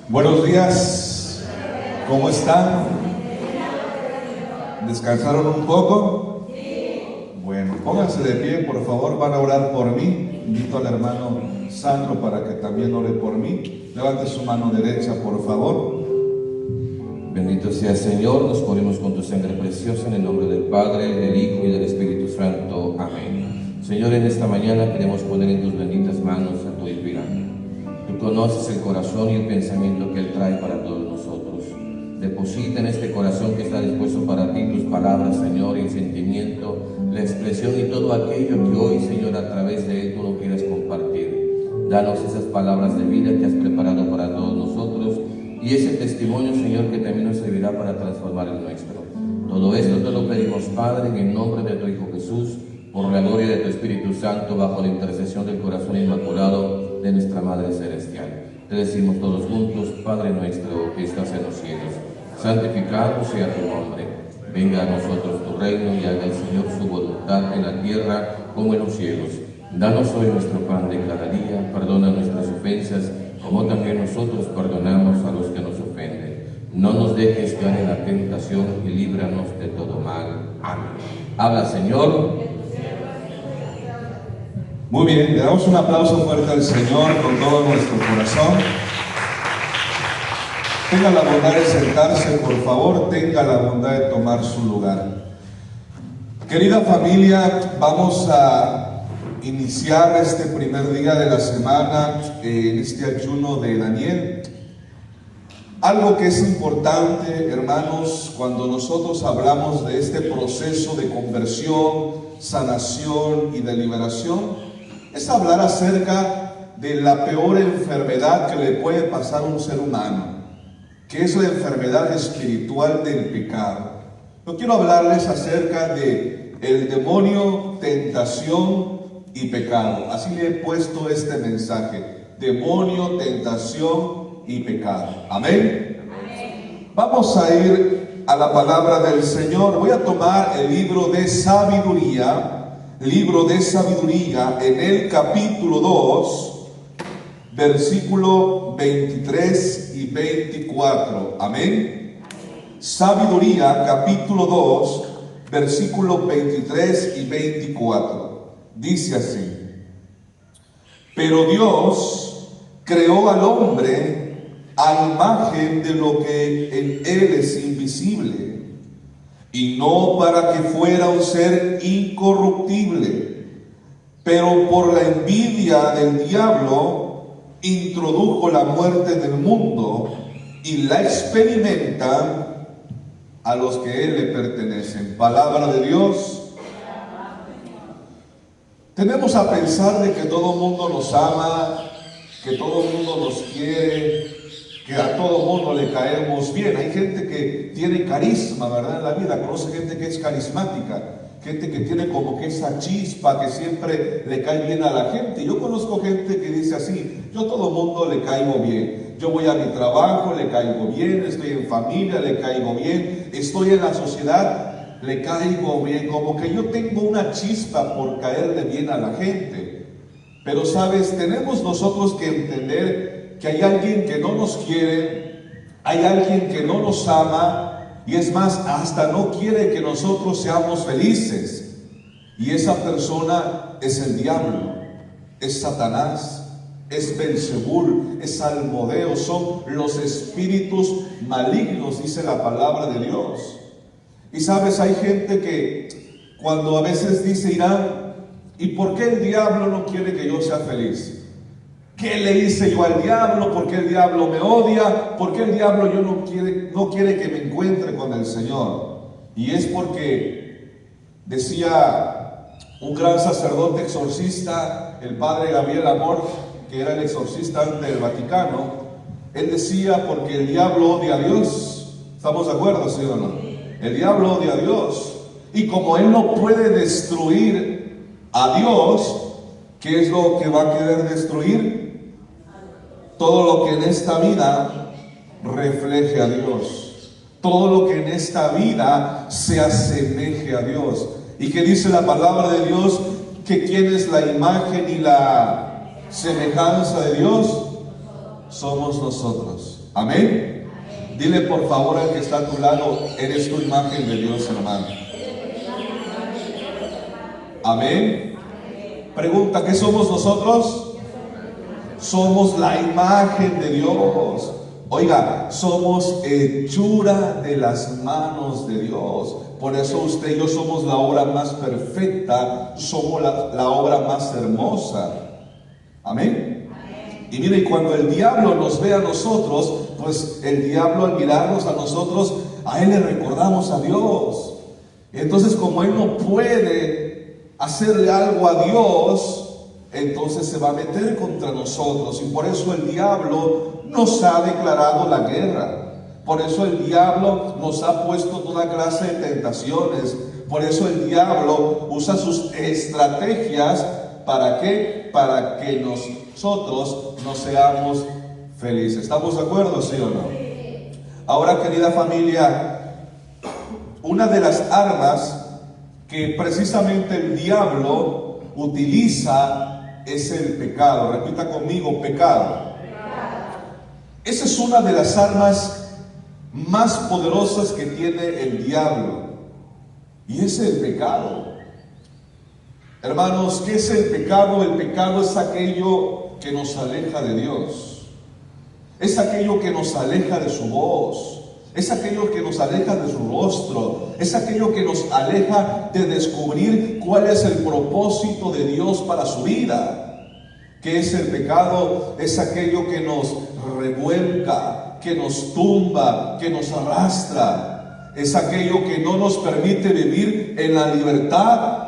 Buenos días, ¿cómo están? ¿Descansaron un poco? Bueno, pónganse de pie, por favor, van a orar por mí. Invito al hermano Sandro para que también ore por mí. Levante su mano derecha, por favor. Bendito sea el Señor, nos ponemos con tu sangre preciosa en el nombre del Padre, del Hijo y del Espíritu Santo. Amén. Señor, en esta mañana queremos poner en tus benditas manos a tu Hijo Irán. Tú conoces el corazón y el pensamiento que Él trae para todos nosotros. Deposita en este corazón que está dispuesto para ti tus palabras, Señor, y el sentimiento, la expresión y todo aquello que hoy, Señor, a través de Él tú no quieres compartir. Danos esas palabras de vida que has preparado para todos nosotros y ese testimonio, Señor, que también nos servirá para transformar el nuestro. Todo esto te lo pedimos, Padre, en el nombre de tu Hijo Jesús, por la gloria de tu Espíritu Santo, bajo la intercesión del corazón inmaculado de nuestra Madre Celestial. Te decimos todos juntos: Padre nuestro que estás en los cielos, santificado sea tu nombre. Venga a nosotros tu reino y haga el Señor su voluntad en la tierra como en los cielos. Danos hoy nuestro pan de cada día, perdona nuestras ofensas, como también nosotros perdonamos a los que nos ofenden. No nos dejes caer en la tentación y líbranos de todo mal. Amén. Habla, Señor. Muy bien, le damos un aplauso fuerte al Señor con todo nuestro corazón. Tenga la bondad de sentarse, por favor, tenga la bondad de tomar su lugar. Querida familia, vamos a iniciar este primer día de la semana en este ayuno de Daniel. Algo que es importante, hermanos, cuando nosotros hablamos de este proceso de conversión, sanación y de liberación, es hablar acerca de la peor enfermedad que le puede pasar a un ser humano, que es la enfermedad espiritual del pecado. Yo quiero hablarles acerca de el demonio, tentación y pecado. Así le he puesto este mensaje: demonio, tentación y pecado. Amén. Amén. Vamos a ir a la palabra del Señor. Voy a tomar el libro de sabiduría. Libro de sabiduría, en el capítulo 2, versículo 23 y 24. Amén. Sabiduría, capítulo 2, versículo 23 y 24. Dice así: pero Dios creó al hombre a imagen de lo que en él es invisible, y no para que fuera un ser incorruptible, pero por la envidia del diablo introdujo la muerte en el mundo y la experimentan a los que él le pertenecen. Palabra de Dios. Tenemos a pensar de que todo el mundo nos ama, que todo el mundo nos quiere, que a todo mundo le caemos bien. Hay gente que tiene carisma, ¿verdad? En la vida, conoce gente que es carismática, gente que tiene como que esa chispa que siempre le cae bien a la gente. Yo conozco gente que dice así: yo a todo mundo le caigo bien. Yo voy a mi trabajo, le caigo bien, estoy en familia, le caigo bien, estoy en la sociedad, le caigo bien. Como que yo tengo una chispa por caerle bien a la gente. Pero sabes, tenemos nosotros que entender que hay alguien que no nos quiere, hay alguien que no nos ama, y es más, hasta no quiere que nosotros seamos felices. Y esa persona es el diablo, es Satanás, es Belzebul, es Almodeo, son los espíritus malignos, dice la palabra de Dios. Y sabes, hay gente que cuando a veces dice: Irán, ¿y por qué el diablo no quiere que yo sea feliz? ¿Qué le hice yo al diablo? ¿Por qué el diablo me odia? ¿Por qué el diablo no quiere que me encuentre con el Señor? Y es porque decía un gran sacerdote exorcista, el padre Gabriel Amor, que era el exorcista antes del Vaticano. Él decía: porque el diablo odia a Dios. ¿Estamos de acuerdo, sí o no? El diablo odia a Dios, y como él no puede destruir a Dios, ¿qué es lo que va a querer destruir? Todo lo que en esta vida refleje a Dios, todo lo que en esta vida se asemeje a Dios. ¿Y qué dice la palabra de Dios? Que ¿quién es la imagen y la semejanza de Dios? Somos nosotros. Amén. Dile por favor al que está a tu lado, eres tu imagen de Dios, hermano. Amén. Pregunta, ¿qué somos nosotros? Somos la imagen de Dios. Oiga, somos hechura de las manos de Dios. Por eso usted y yo somos la obra más perfecta, somos la obra más hermosa. Amén. Y mire, cuando el diablo nos ve a nosotros, pues el diablo al mirarnos a nosotros, a él le recordamos a Dios. Entonces, como él no puede hacerle algo a Dios, entonces se va a meter contra nosotros. Y por eso el diablo nos ha declarado la guerra. Por eso el diablo nos ha puesto toda clase de tentaciones. Por eso el diablo usa sus estrategias. ¿Para qué? Para que nosotros no seamos felices. ¿Estamos de acuerdo, sí o no? Ahora, querida familia, una de las armas que precisamente el diablo utiliza es el pecado. Repita conmigo, pecado. Esa es una de las armas más poderosas que tiene el diablo, y es el pecado. Hermanos, ¿qué es el pecado? El pecado es aquello que nos aleja de Dios, es aquello que nos aleja de su voz, es aquello que nos aleja de su rostro, es aquello que nos aleja de descubrir cuál es el propósito de Dios para su vida. ¿Qué es el pecado? Es aquello que nos revuelca, que nos tumba, que nos arrastra. Es aquello que no nos permite vivir en la libertad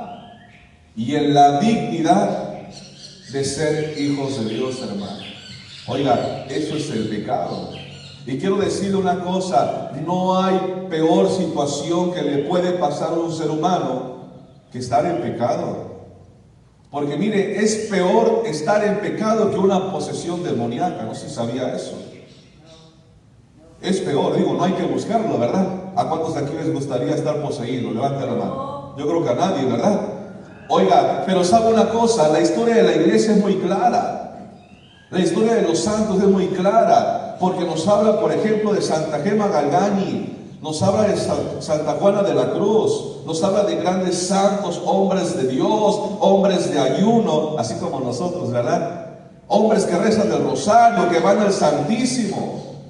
y en la dignidad de ser hijos de Dios, hermano. Oiga, eso es el pecado. Y quiero decirle una cosa, no hay peor situación que le puede pasar a un ser humano que estar en pecado. Porque mire, es peor estar en pecado que una posesión demoníaca. No sé si sabía eso. Es peor, digo, no hay que buscarlo, ¿verdad? ¿A cuántos de aquí les gustaría estar poseídos? Levante la mano. Yo creo que a nadie, ¿verdad? Oiga, pero sabe una cosa, la historia de la iglesia es muy clara. La historia de los santos es muy clara, porque nos habla, por ejemplo, de Santa Gema Galgani, nos habla de Santa Juana de la Cruz, nos habla de grandes santos, hombres de Dios, hombres de ayuno, así como nosotros, ¿verdad? Hombres que rezan el rosario, que van al Santísimo,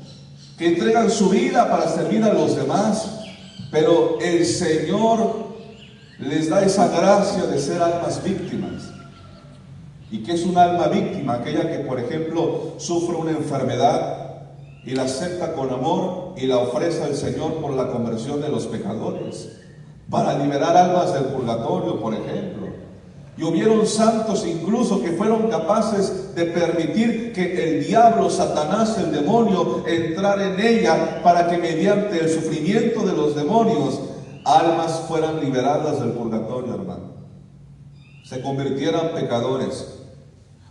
que entregan su vida para servir a los demás, pero el Señor les da esa gracia de ser almas víctimas. ¿Y qué es un alma víctima? Aquella que, por ejemplo, sufre una enfermedad y la acepta con amor y la ofrece al Señor por la conversión de los pecadores, para liberar almas del purgatorio, por ejemplo. Y hubieron santos incluso que fueron capaces de permitir que el diablo, Satanás, el demonio, entrara en ella para que mediante el sufrimiento de los demonios, almas fueran liberadas del purgatorio, hermano. Se convirtieran pecadores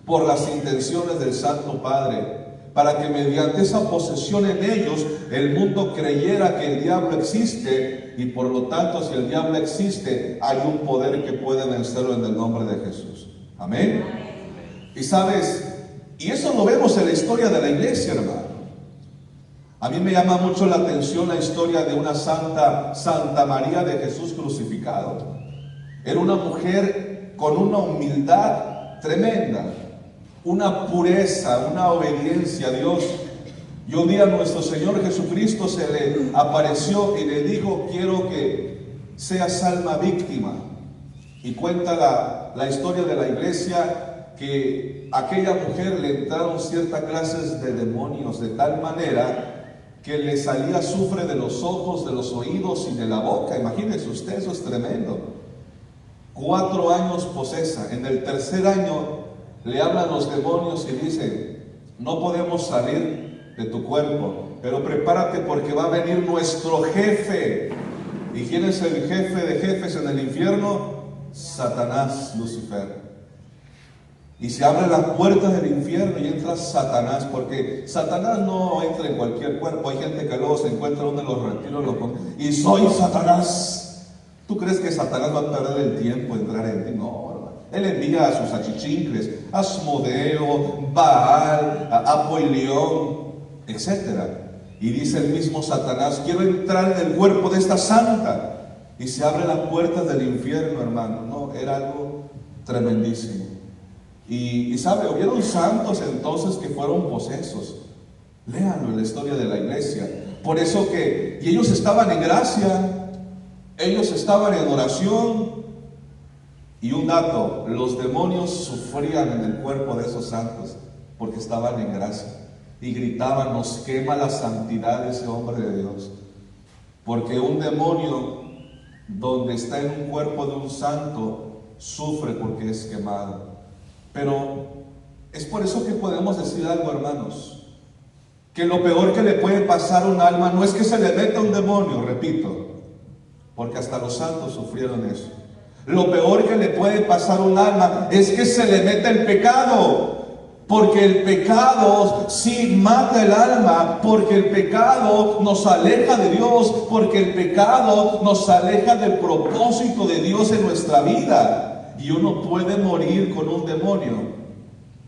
por las intenciones del Santo Padre, para que mediante esa posesión en ellos el mundo creyera que el diablo existe, y por lo tanto, si el diablo existe, hay un poder que puede vencerlo en el nombre de Jesús. Amén. Y sabes, y eso lo vemos en la historia de la iglesia, hermano. A mí me llama mucho la atención la historia de una santa, Santa María de Jesús crucificado. Era una mujer con una humildad tremenda, una pureza, una obediencia a Dios. Y un día nuestro Señor Jesucristo se le apareció y le dijo: quiero que seas alma víctima. Y cuenta la historia de la iglesia que a aquella mujer le entraron ciertas clases de demonios, de tal manera que le salía azufre de los ojos, de los oídos y de la boca. Imagínense usted, eso es tremendo. 4 años posesa. En el tercer año le hablan los demonios y dicen: no podemos salir de tu cuerpo, pero prepárate porque va a venir nuestro jefe. ¿Y quién es el jefe de jefes en el infierno? Satanás, Lucifer. Y se abren las puertas del infierno y entra Satanás, porque Satanás no entra en cualquier cuerpo. Hay gente que luego se encuentra uno de los retiros y soy Satanás. ¿Tú crees que Satanás va a perder el tiempo en entrar en ti? No, hermano. Él envía a sus achichincles, Asmodeo, Baal, Apolión, etcétera. Y dice el mismo Satanás: quiero entrar en el cuerpo de esta santa. Y se abren las puertas del infierno, hermano. No, era algo tremendísimo. Y sabe, hubieron santos entonces que fueron posesos. Léanlo en la historia de la iglesia. Por eso y ellos estaban en gracia, ellos estaban en oración. Y un dato: los demonios sufrían en el cuerpo de esos santos porque estaban en gracia. Y gritaban: nos quema la santidad de ese hombre de Dios. Porque un demonio, donde está en un cuerpo de un santo, sufre porque es quemado. Pero es por eso que podemos decir algo, hermanos, que lo peor que le puede pasar a un alma no es que se le meta un demonio, repito, porque hasta los santos sufrieron eso. Lo peor que le puede pasar a un alma es que se le meta el pecado, porque el pecado sí mata el alma, porque el pecado nos aleja de Dios, porque el pecado nos aleja del propósito de Dios en nuestra vida. Y uno puede morir con un demonio,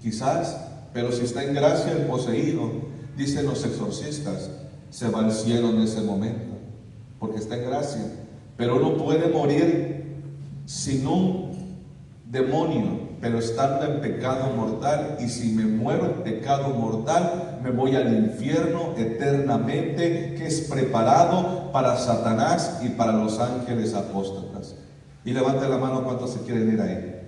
quizás, pero si está en gracia el poseído, dicen los exorcistas, se va al cielo en ese momento, porque está en gracia. Pero uno puede morir sin un demonio, pero estando en pecado mortal. Y si me muero en pecado mortal, me voy al infierno eternamente, que es preparado para Satanás y para los ángeles apóstatas. Y levante la mano, ¿cuántos se quieren ir ahí?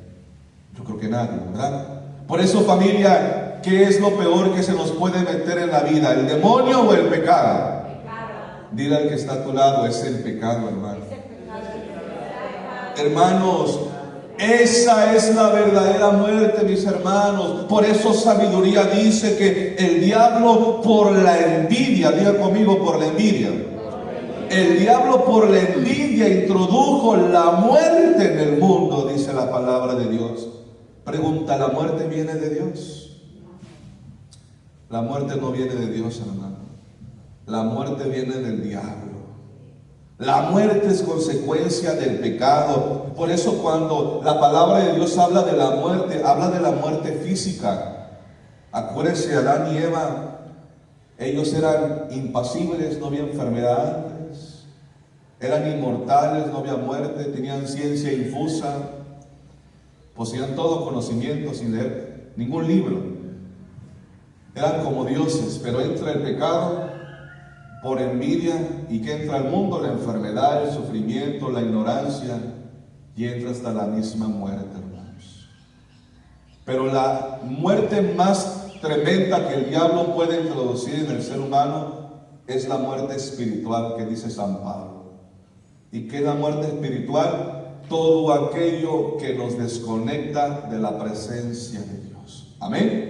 Yo creo que nadie, ¿verdad? Por eso, familia, ¿qué es lo peor que se nos puede meter en la vida? ¿El demonio o el pecado? Dile al que está a tu lado: es el pecado, hermano. Hermanos, esa es la verdadera muerte, mis hermanos. Por eso sabiduría dice que el diablo, por la envidia, diga conmigo, por la envidia, el diablo por la envidia introdujo la muerte en el mundo, dice la palabra de Dios. Pregunta: ¿la muerte viene de Dios? La muerte no viene de Dios, hermano. La muerte viene del diablo. La muerte es consecuencia del pecado. Por eso cuando la palabra de Dios habla de la muerte física. Acuérdense, Adán y Eva, ellos eran impasibles, no había enfermedad antes, eran inmortales, no había muerte, tenían ciencia infusa, poseían todo conocimiento sin leer ningún libro. Eran como dioses, pero entra el pecado por envidia, y que entra al mundo la enfermedad, el sufrimiento, la ignorancia, y entra hasta la misma muerte, hermanos. Pero la muerte más tremenda que el diablo puede introducir en el ser humano es la muerte espiritual, que dice San Pablo. ¿Y qué es la muerte espiritual? Todo aquello que nos desconecta de la presencia de Dios. Amén.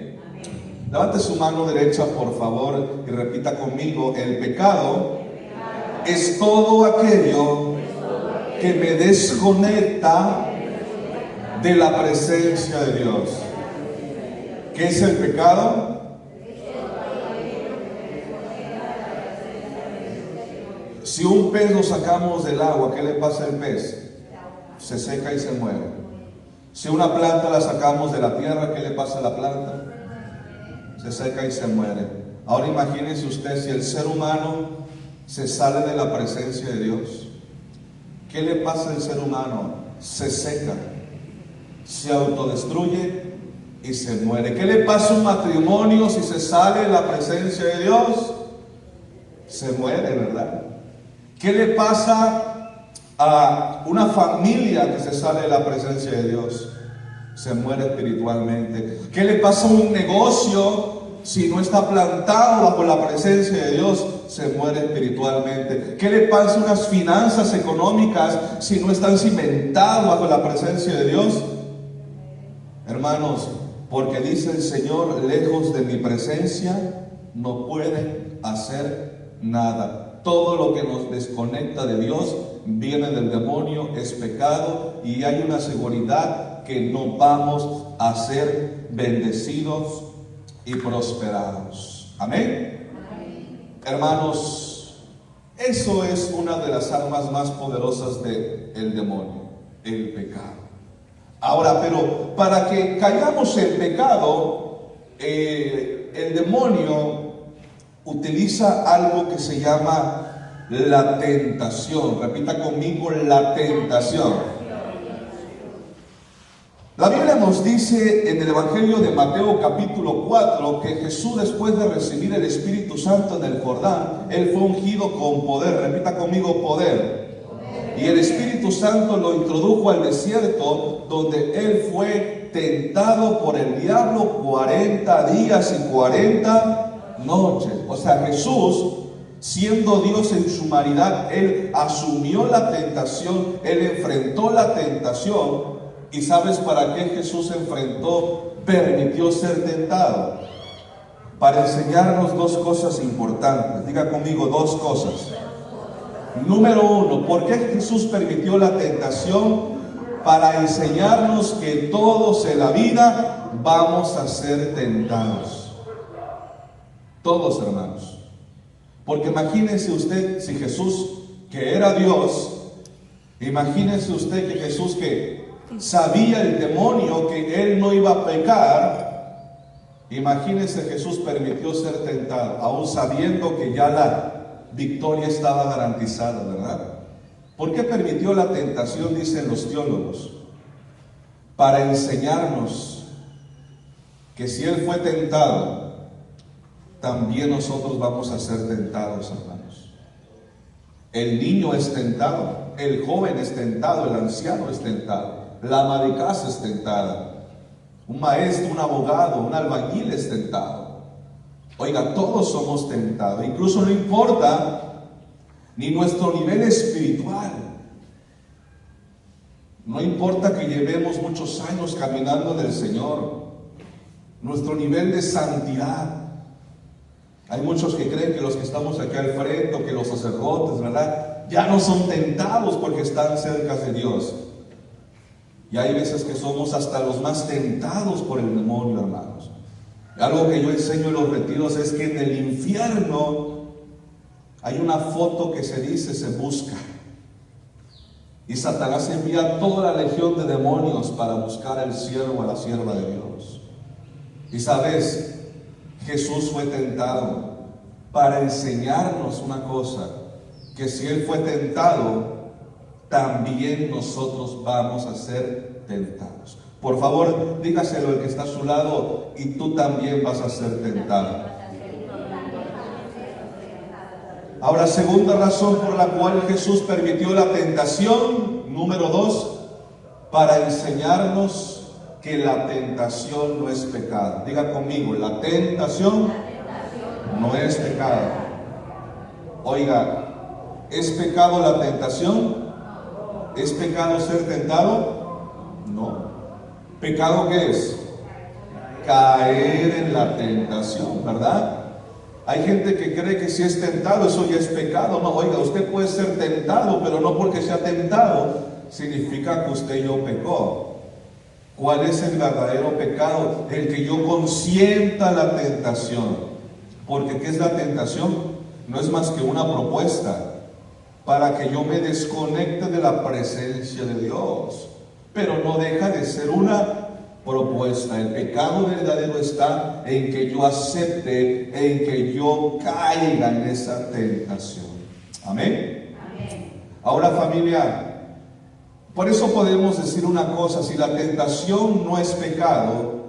Levante su mano derecha, por favor, y repita conmigo: el pecado es todo aquello que me desconecta de la presencia de Dios. ¿Qué es el pecado? Si un pez lo sacamos del agua, ¿qué le pasa al pez? Se seca y se muere. Si una planta la sacamos de la tierra, ¿qué le pasa a la planta? Se seca y se muere. Ahora imagínense usted, si el ser humano se sale de la presencia de Dios, ¿qué le pasa al ser humano? Se seca, se autodestruye y se muere. ¿Qué le pasa a un matrimonio si se sale de la presencia de Dios? Se muere, ¿verdad? ¿Qué le pasa a una familia que se sale de la presencia de Dios? Se muere espiritualmente. ¿Qué le pasa a un negocio si no está plantado bajo la presencia de Dios? Se muere espiritualmente. ¿Qué le pasa a unas finanzas económicas si no están cimentadas bajo la presencia de Dios? Hermanos, porque dice el Señor: lejos de mi presencia no pueden hacer nada. Todo lo que nos desconecta de Dios viene del demonio, es pecado, y hay una seguridad que no vamos a ser bendecidos y prosperados. Amén. Amén. Hermanos, eso es una de las armas más poderosas del demonio, el pecado. Ahora, pero para que caigamos en pecado, el demonio utiliza algo que se llama la tentación. Repita conmigo, la tentación. La Biblia nos dice en el Evangelio de Mateo capítulo 4 que Jesús, después de recibir el Espíritu Santo en el Jordán, Él fue ungido con poder. Repita conmigo, poder. Y el Espíritu Santo lo introdujo al desierto, donde Él fue tentado por el diablo 40 días y 40 noches. O sea, Jesús, siendo Dios en su humanidad, Él asumió la tentación, Él enfrentó la tentación. ¿Y sabes para qué Jesús permitió ser tentado? Para enseñarnos dos cosas importantes. Diga conmigo, dos cosas. Número uno, ¿por qué Jesús permitió la tentación? Para enseñarnos que todos en la vida vamos a ser tentados. Todos, hermanos. Porque imagínense usted, si Jesús, que era Dios, imagínense usted que Jesús, que sabía el demonio que Él no iba a pecar, imagínense, Jesús permitió ser tentado, aún sabiendo que ya la victoria estaba garantizada, ¿verdad? ¿Por qué permitió la tentación? Dicen los teólogos, para enseñarnos que si Él fue tentado, también nosotros vamos a ser tentados, hermanos. El niño es tentado, el joven es tentado, el anciano es tentado, la ama de casa es tentada, un maestro, un abogado, un albañil es tentado. Oiga, todos somos tentados. Incluso no importa ni nuestro nivel espiritual. No importa que llevemos muchos años caminando en el Señor, nuestro nivel de santidad. Hay muchos que creen que los que estamos aquí al frente, o que los sacerdotes, ¿verdad?, ya no son tentados porque están cerca de Dios. Y hay veces que somos hasta los más tentados por el demonio, hermanos. Algo que yo enseño en los retiros es que en el infierno hay una foto que se dice, se busca. Y Satanás envía toda la legión de demonios para buscar al siervo, a la sierva de Dios. Y sabes, Jesús fue tentado para enseñarnos una cosa, que si Él fue tentado, también nosotros vamos a ser tentados. Por favor, dígaselo al que está a su lado, y tú también vas a ser tentado. Ahora, segunda razón por la cual Jesús permitió la tentación, número 2, para enseñarnos que la tentación no es pecado. Diga conmigo, la tentación no es pecado. Oiga, ¿es pecado la tentación? ¿Es pecado ser tentado? No. ¿Pecado qué es? Caer en la tentación, ¿verdad? Hay gente que cree que si es tentado, eso ya es pecado. No, oiga, usted puede ser tentado, pero no porque sea tentado significa que usted yo pecó. ¿Cuál es el verdadero pecado? El que yo consienta la tentación. Porque ¿qué es la tentación? No es más que una propuesta para que yo me desconecte de la presencia de Dios, pero no deja de ser una propuesta. El pecado verdadero está en que yo acepte, en que yo caiga en esa tentación. Amén. Amén. Ahora, familia, por eso podemos decir una cosa: si la tentación no es pecado,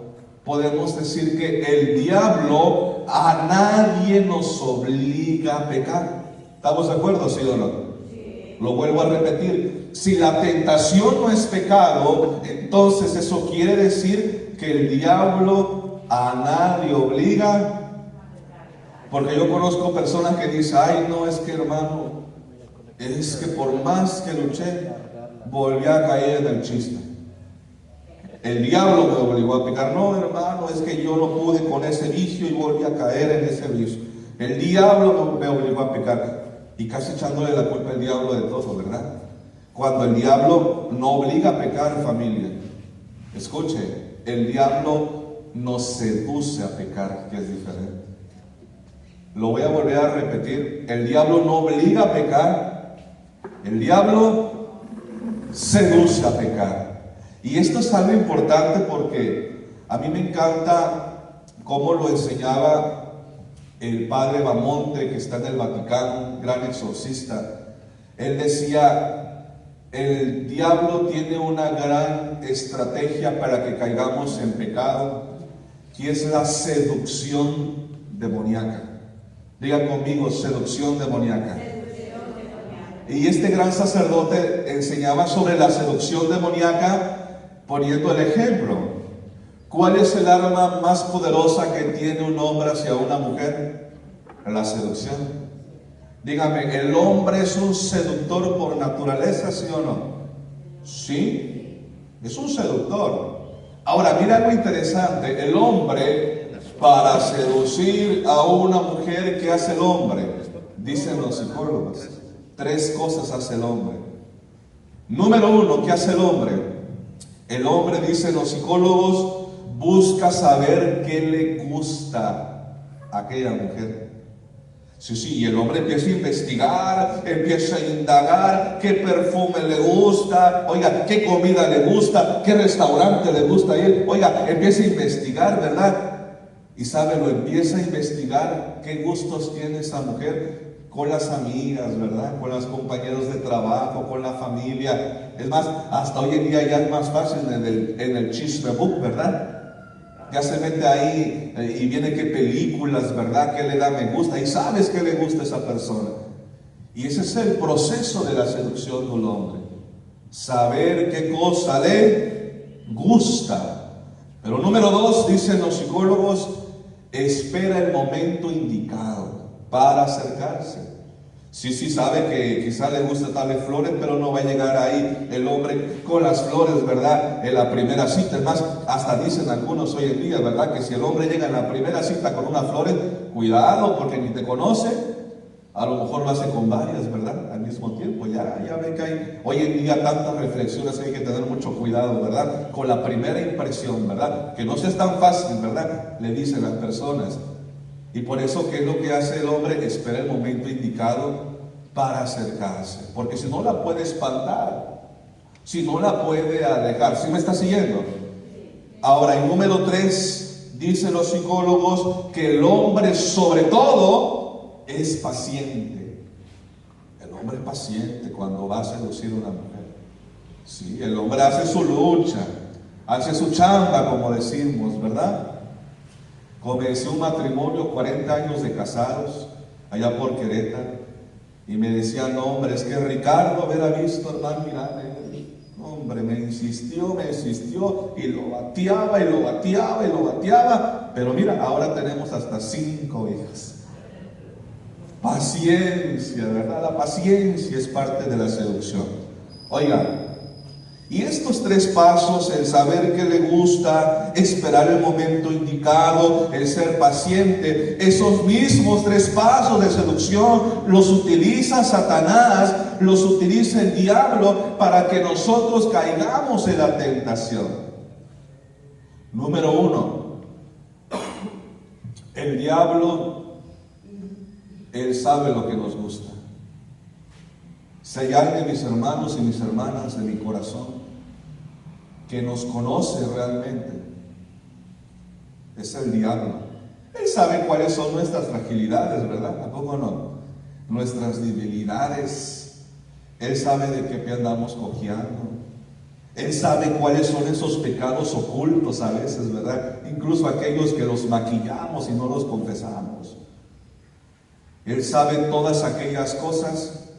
podemos decir que el diablo a nadie nos obliga a pecar. ¿Estamos de acuerdo, sí o no? Sí. Lo vuelvo a repetir. Si la tentación no es pecado, entonces eso quiere decir que el diablo a nadie obliga. Porque yo conozco personas que dicen: ay, no, es que hermano, es que por más que luché, volví a caer en el chiste. El diablo me obligó a pecar. No, hermano, es que yo no pude con ese vicio y volví a caer en ese vicio. El diablo me obligó a pecar. Y casi echándole la culpa al diablo de todo, ¿verdad? Cuando el diablo no obliga a pecar, familia. Escuche, el diablo nos seduce a pecar, que es diferente. Lo voy a volver a repetir. El diablo no obliga a pecar. El diablo seduce a pecar. Y esto es algo importante porque a mí me encanta cómo lo enseñaba el padre Bamonte, que está en el Vaticano, un gran exorcista, él decía, el diablo tiene una gran estrategia para que caigamos en pecado, y es la seducción demoníaca. Diga conmigo, seducción demoníaca. Y este gran sacerdote enseñaba sobre la seducción demoníaca poniendo el ejemplo. ¿Cuál es el arma más poderosa que tiene un hombre hacia una mujer? La seducción. Dígame, ¿el hombre es un seductor por naturaleza, sí o no? Sí, es un seductor. Ahora, mira algo interesante. El hombre, para seducir a una mujer, ¿qué hace el hombre? Dicen los psicólogos. 3 cosas hace el hombre. Número 1, ¿qué hace el hombre? El hombre, dicen los psicólogos, busca saber qué le gusta a aquella mujer. Sí, y el hombre empieza a investigar, empieza a indagar qué perfume le gusta, oiga, qué comida le gusta, qué restaurante le gusta a él, oiga, empieza a investigar, ¿verdad? Y sabe, lo empieza a investigar, qué gustos tiene esa mujer con las amigas, ¿verdad? Con los compañeros de trabajo, con la familia. Es más, hasta hoy en día ya es más fácil en el chismebook, ¿verdad? Ya se mete ahí y viene qué películas, ¿verdad? ¿Qué le da me gusta? Y sabes qué le gusta a esa persona. Y ese es el proceso de la seducción del hombre. Saber qué cosa le gusta. Pero número 2, dicen los psicólogos, espera el momento indicado para acercarse. Sí, sabe que quizá le gusta tales flores, pero no va a llegar ahí el hombre con las flores, ¿verdad? En la primera cita. Es más, hasta dicen algunos hoy en día, ¿verdad? Que si el hombre llega en la primera cita con unas flores, cuidado, porque ni te conoce. A lo mejor lo hace con varias, ¿verdad? Al mismo tiempo. Ya ve que hay hoy en día tantas reflexiones que hay que tener mucho cuidado, ¿verdad? Con la primera impresión, ¿verdad? Que no sea tan fácil, ¿verdad? Le dicen las personas. Y por eso, ¿qué es lo que hace el hombre? Espera el momento indicado para acercarse. Porque si no la puede espantar, si no la puede alejar. ¿Sí me está siguiendo? Ahora, en número 3, dicen los psicólogos que el hombre, sobre todo, es paciente. El hombre es paciente cuando va a seducir a una mujer. Sí, el hombre hace su lucha, hace su chamba, como decimos, ¿verdad? Comencé un matrimonio, 40 años de casados, allá por Querétaro, y me decían, no, hombre, es que Ricardo hubiera visto, hermano, mira, hombre, me insistió, y lo bateaba, pero mira, ahora tenemos hasta 5 hijas. Paciencia, ¿verdad? La paciencia es parte de la seducción. Oiga, y estos 3 pasos, el saber qué le gusta, esperar el momento indicado, el ser paciente, esos mismos 3 pasos de seducción los utiliza Satanás, los utiliza el diablo para que nosotros caigamos en la tentación. Número 1, el diablo, él sabe lo que nos gusta. Si hay alguien, mis hermanos y mis hermanas de mi corazón, que nos conoce realmente, es el diablo. Él sabe cuáles son nuestras fragilidades, ¿verdad? ¿A poco no? Nuestras debilidades. Él sabe de qué pie andamos cojeando. Él sabe cuáles son esos pecados ocultos a veces, ¿verdad? Incluso aquellos que los maquillamos y no los confesamos. Él sabe todas aquellas cosas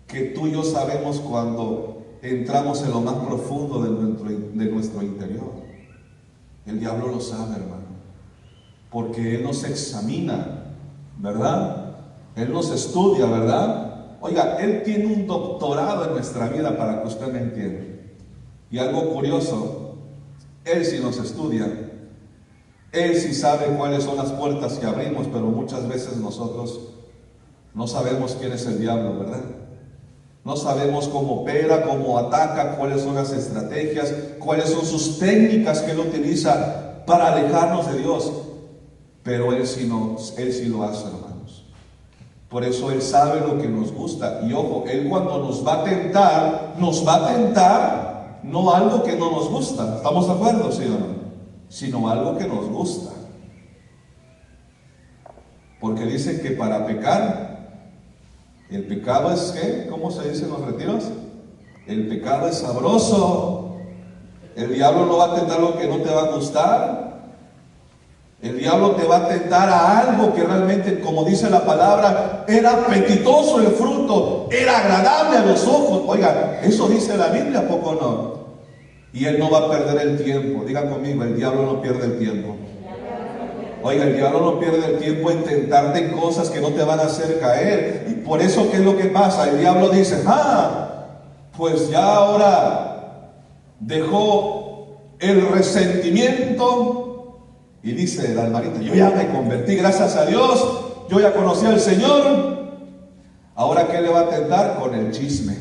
que tú y yo sabemos cuando entramos en lo más profundo de nuestro interior. El diablo lo sabe, hermano, porque Él nos examina, ¿verdad? Él nos estudia, ¿verdad? Oiga, Él tiene un doctorado en nuestra vida, para que usted me entienda. Y algo curioso, Él sí nos estudia, Él sí sabe cuáles son las puertas que abrimos, pero muchas veces nosotros no sabemos quién es el diablo, ¿verdad? No sabemos cómo opera, cómo ataca, cuáles son las estrategias, cuáles son sus técnicas que Él utiliza para alejarnos de Dios. Pero Él sí lo hace, hermanos. Por eso Él sabe lo que nos gusta. Y ojo, Él cuando nos va a tentar no algo que no nos gusta. ¿Estamos de acuerdo, sí o no? Sino algo que nos gusta. Porque dicen que para pecar, el pecado es ¿qué? ¿Cómo se dice en los retiros? El pecado es sabroso. El diablo no va a tentar lo que no te va a gustar. El diablo te va a tentar a algo que realmente, como dice la palabra, era apetitoso el fruto, era agradable a los ojos. Oiga, eso dice la Biblia, ¿a poco no? Y él no va a perder el tiempo. Diga conmigo, el diablo no pierde el tiempo. Oiga, el diablo no pierde el tiempo en tentarte en cosas que no te van a hacer caer. Y por eso, ¿qué es lo que pasa? El diablo dice, pues ya ahora dejó el resentimiento. Y dice la hermanita, yo ya me convertí, gracias a Dios, yo ya conocí al Señor. Ahora, ¿qué le va a tentar? Con el chisme.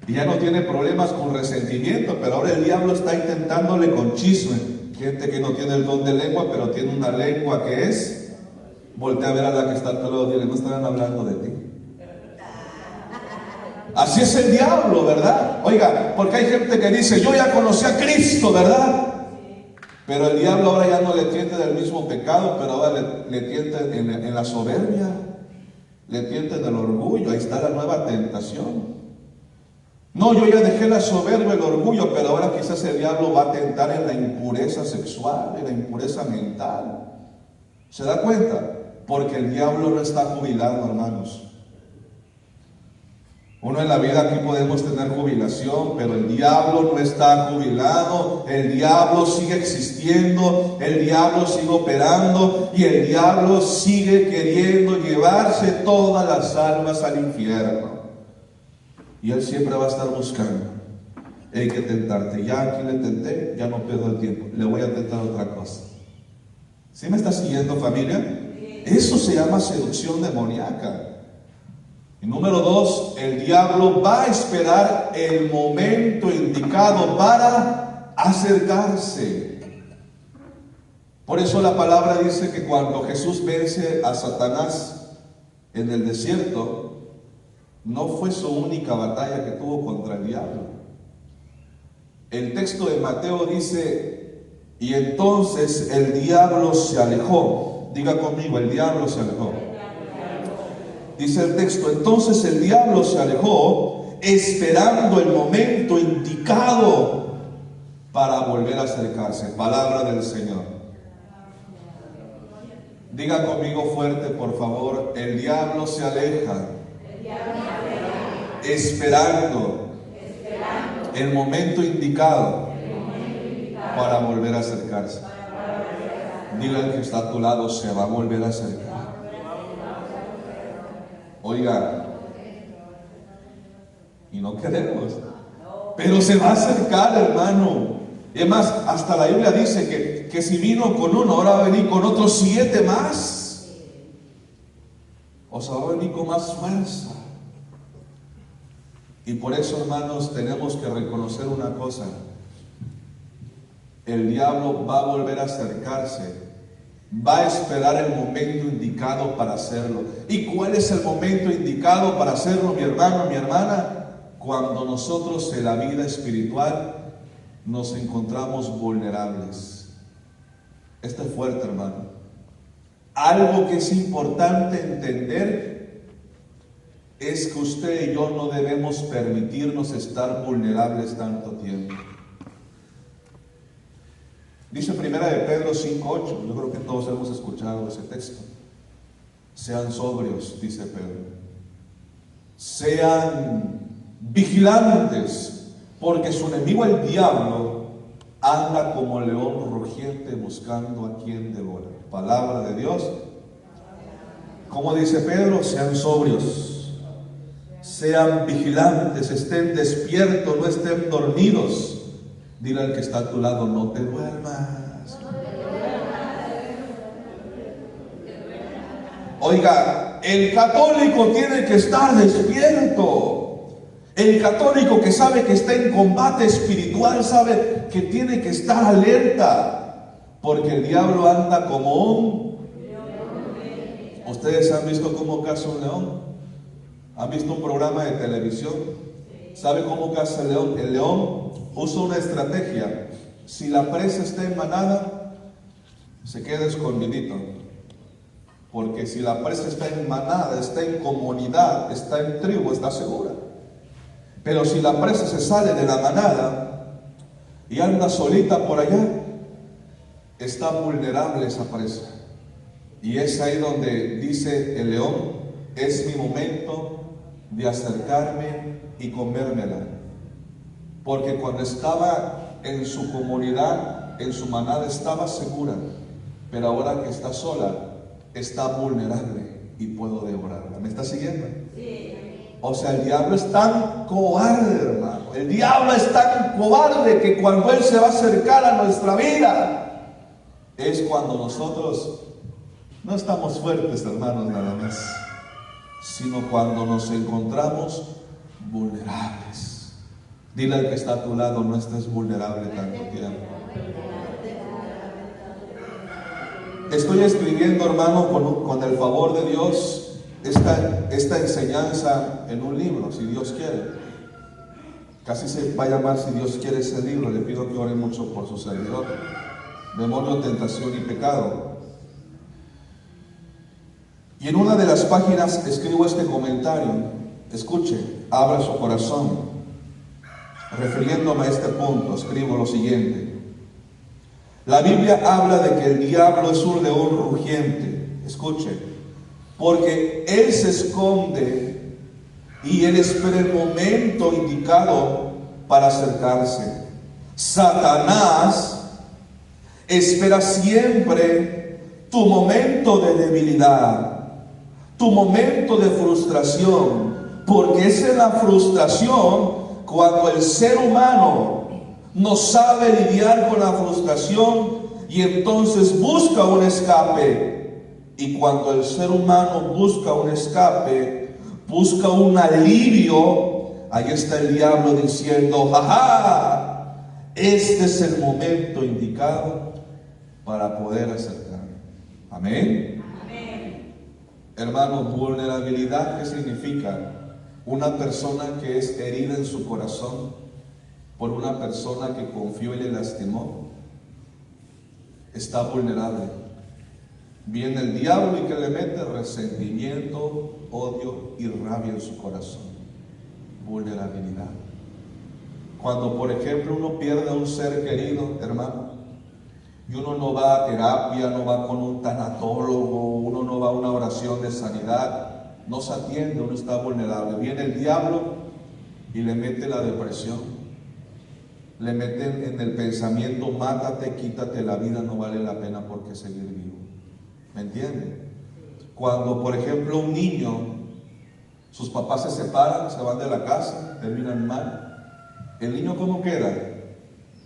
Y ya no tiene problemas con resentimiento, pero ahora el diablo está intentándole con chisme. Gente que no tiene el don de lengua, pero tiene una lengua que es, voltea a ver a la que está al lado, dile, no estarán hablando de ti. Así es el diablo, ¿verdad? Oiga, porque hay gente que dice, yo ya conocí a Cristo, ¿verdad? Pero el diablo ahora ya no le tiente del mismo pecado, pero ahora le tiente en la soberbia, le tiente en el orgullo. Ahí está la nueva tentación. No, yo ya dejé la soberbia, el orgullo, pero ahora quizás el diablo va a tentar en la impureza sexual, en la impureza mental. ¿Se da cuenta? Porque el diablo no está jubilado, hermanos. Uno en la vida aquí podemos tener jubilación, pero el diablo no está jubilado. El diablo sigue existiendo, el diablo sigue operando y el diablo sigue queriendo llevarse todas las almas al infierno. Y él siempre va a estar buscando. Hay que tentarte. Ya aquí le tenté, ya no pierdo el tiempo. Le voy a tentar otra cosa. ¿Sí me está siguiendo, familia? Eso se llama seducción demoníaca. Y número 2, el diablo va a esperar el momento indicado para acercarse. Por eso la palabra dice que cuando Jesús vence a Satanás en el desierto, no fue su única batalla que tuvo contra el diablo. El texto de Mateo dice, y entonces el diablo se alejó. Diga conmigo, el diablo se alejó. Dice el texto, entonces el diablo se alejó, esperando el momento indicado para volver a acercarse. Palabra del Señor. Diga conmigo fuerte, por favor, el diablo se aleja. Esperando el momento indicado para volver a acercarse. Dile al que está a tu lado, se va a volver a acercar. Oiga, y no queremos, pero se va a acercar, hermano. Es más, hasta la Biblia dice que si vino con uno, ahora va a venir con otros 7 más. O sea, va a venir con más fuerza. Y por eso, hermanos, tenemos que reconocer una cosa. El diablo va a volver a acercarse. Va a esperar el momento indicado para hacerlo. ¿Y cuál es el momento indicado para hacerlo, mi hermano, mi hermana? Cuando nosotros en la vida espiritual nos encontramos vulnerables. Esto es fuerte, hermano. Algo que es importante entender es que usted y yo no debemos permitirnos estar vulnerables tanto tiempo. Dice Primera de Pedro 5:8, yo creo que todos hemos escuchado ese texto. Sean sobrios, dice Pedro. Sean vigilantes, porque su enemigo el diablo anda como león rugiente buscando a quien devorar. Palabra de Dios. Como dice Pedro, sean sobrios, sean vigilantes, estén despiertos, no estén dormidos. Dile al que está a tu lado, no te duermas. Oiga, el católico tiene que estar despierto. El católico que sabe que está en combate espiritual, sabe que tiene que estar alerta. Porque el diablo anda como un... ¿Ustedes han visto cómo caza un león? ¿Han visto un programa de televisión? ¿Sabe cómo caza el león? El león usa una estrategia. Si la presa está en manada, se queda escondidito. Porque si la presa está en manada, está en comunidad, está en tribu, está segura. Pero si la presa se sale de la manada y anda solita por allá, está vulnerable esa presa. Y es ahí donde dice el león: es mi momento de acercarme y comérmela. Porque cuando estaba en su comunidad, en su manada, estaba segura. Pero ahora que está sola, está vulnerable y puedo devorarla. ¿Me está siguiendo? Sí. O sea, el diablo es tan cobarde, hermano. El diablo es tan cobarde que cuando él se va a acercar a nuestra vida, es cuando nosotros no estamos fuertes, hermanos, nada más, sino cuando nos encontramos vulnerables. Dile al que está a tu lado: no estés vulnerable tanto tiempo. Estoy escribiendo, hermano, con el favor de Dios, esta enseñanza en un libro, si Dios quiere. Casi se va a llamar "Si Dios quiere" ese libro. Le pido que oren mucho por su servidor. Demonio, tentación y pecado. Y en una de las páginas escribo este comentario. Escuche, abra su corazón. Refiriéndome a este punto, escribo lo siguiente: la Biblia habla de que el diablo es un león rugiente. Escuche, porque él se esconde y él espera el momento indicado para acercarse. Satanás espera siempre tu momento de debilidad, tu momento de frustración, porque es en la frustración cuando el ser humano no sabe lidiar con la frustración y entonces busca un escape. Y cuando el ser humano busca un escape, busca un alivio, ahí está el diablo diciendo: ¡jaja! Este es el momento indicado para poder acercarme. Amén. Amén. Hermano, vulnerabilidad, ¿qué significa? Una persona que es herida en su corazón por una persona que confió y le lastimó, está vulnerable. Viene el diablo y que le mete resentimiento, odio y rabia en su corazón. Vulnerabilidad. Cuando, por ejemplo, uno pierde a un ser querido, hermano, y uno no va a terapia, no va con un tanatólogo, uno no va a una oración de sanidad, no se atiende, uno está vulnerable. Viene el diablo y le mete la depresión. Le meten en el pensamiento: mátate, quítate la vida, no vale la pena por qué seguir vivo. ¿Me entienden? Cuando, por ejemplo, un niño, sus papás se separan, se van de la casa, terminan mal, ¿el niño cómo queda?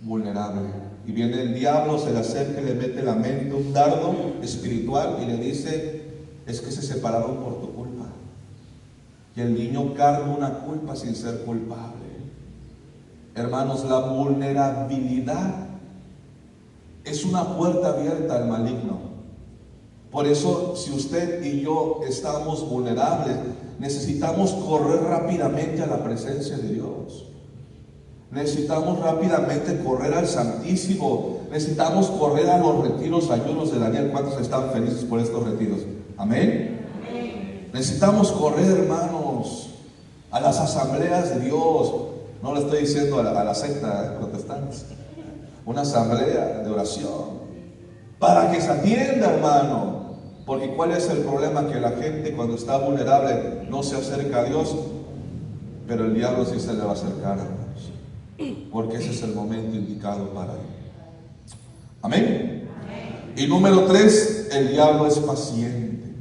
Vulnerable. Y viene el diablo, se le acerca y le mete en la mente un dardo espiritual y le dice: es que se separaron por tu culpa. Y el niño carga una culpa sin ser culpable. Hermanos, la vulnerabilidad es una puerta abierta al maligno. Por eso, si usted y yo estamos vulnerables, necesitamos correr rápidamente a la presencia de Dios. Necesitamos rápidamente correr al Santísimo. Necesitamos correr a los retiros, ayunos de Daniel. ¿Cuántos están felices por estos retiros? ¿Amén? Amén. Necesitamos correr, hermanos, a las asambleas de Dios. No le estoy diciendo a la secta protestante. Una asamblea de oración para que se atienda, hermano. Porque ¿cuál es el problema? Que la gente, cuando está vulnerable, no se acerca a Dios, pero el diablo sí se le va a acercar, hermanos, porque ese es el momento indicado para él. Amén. Y número 3, el diablo es paciente.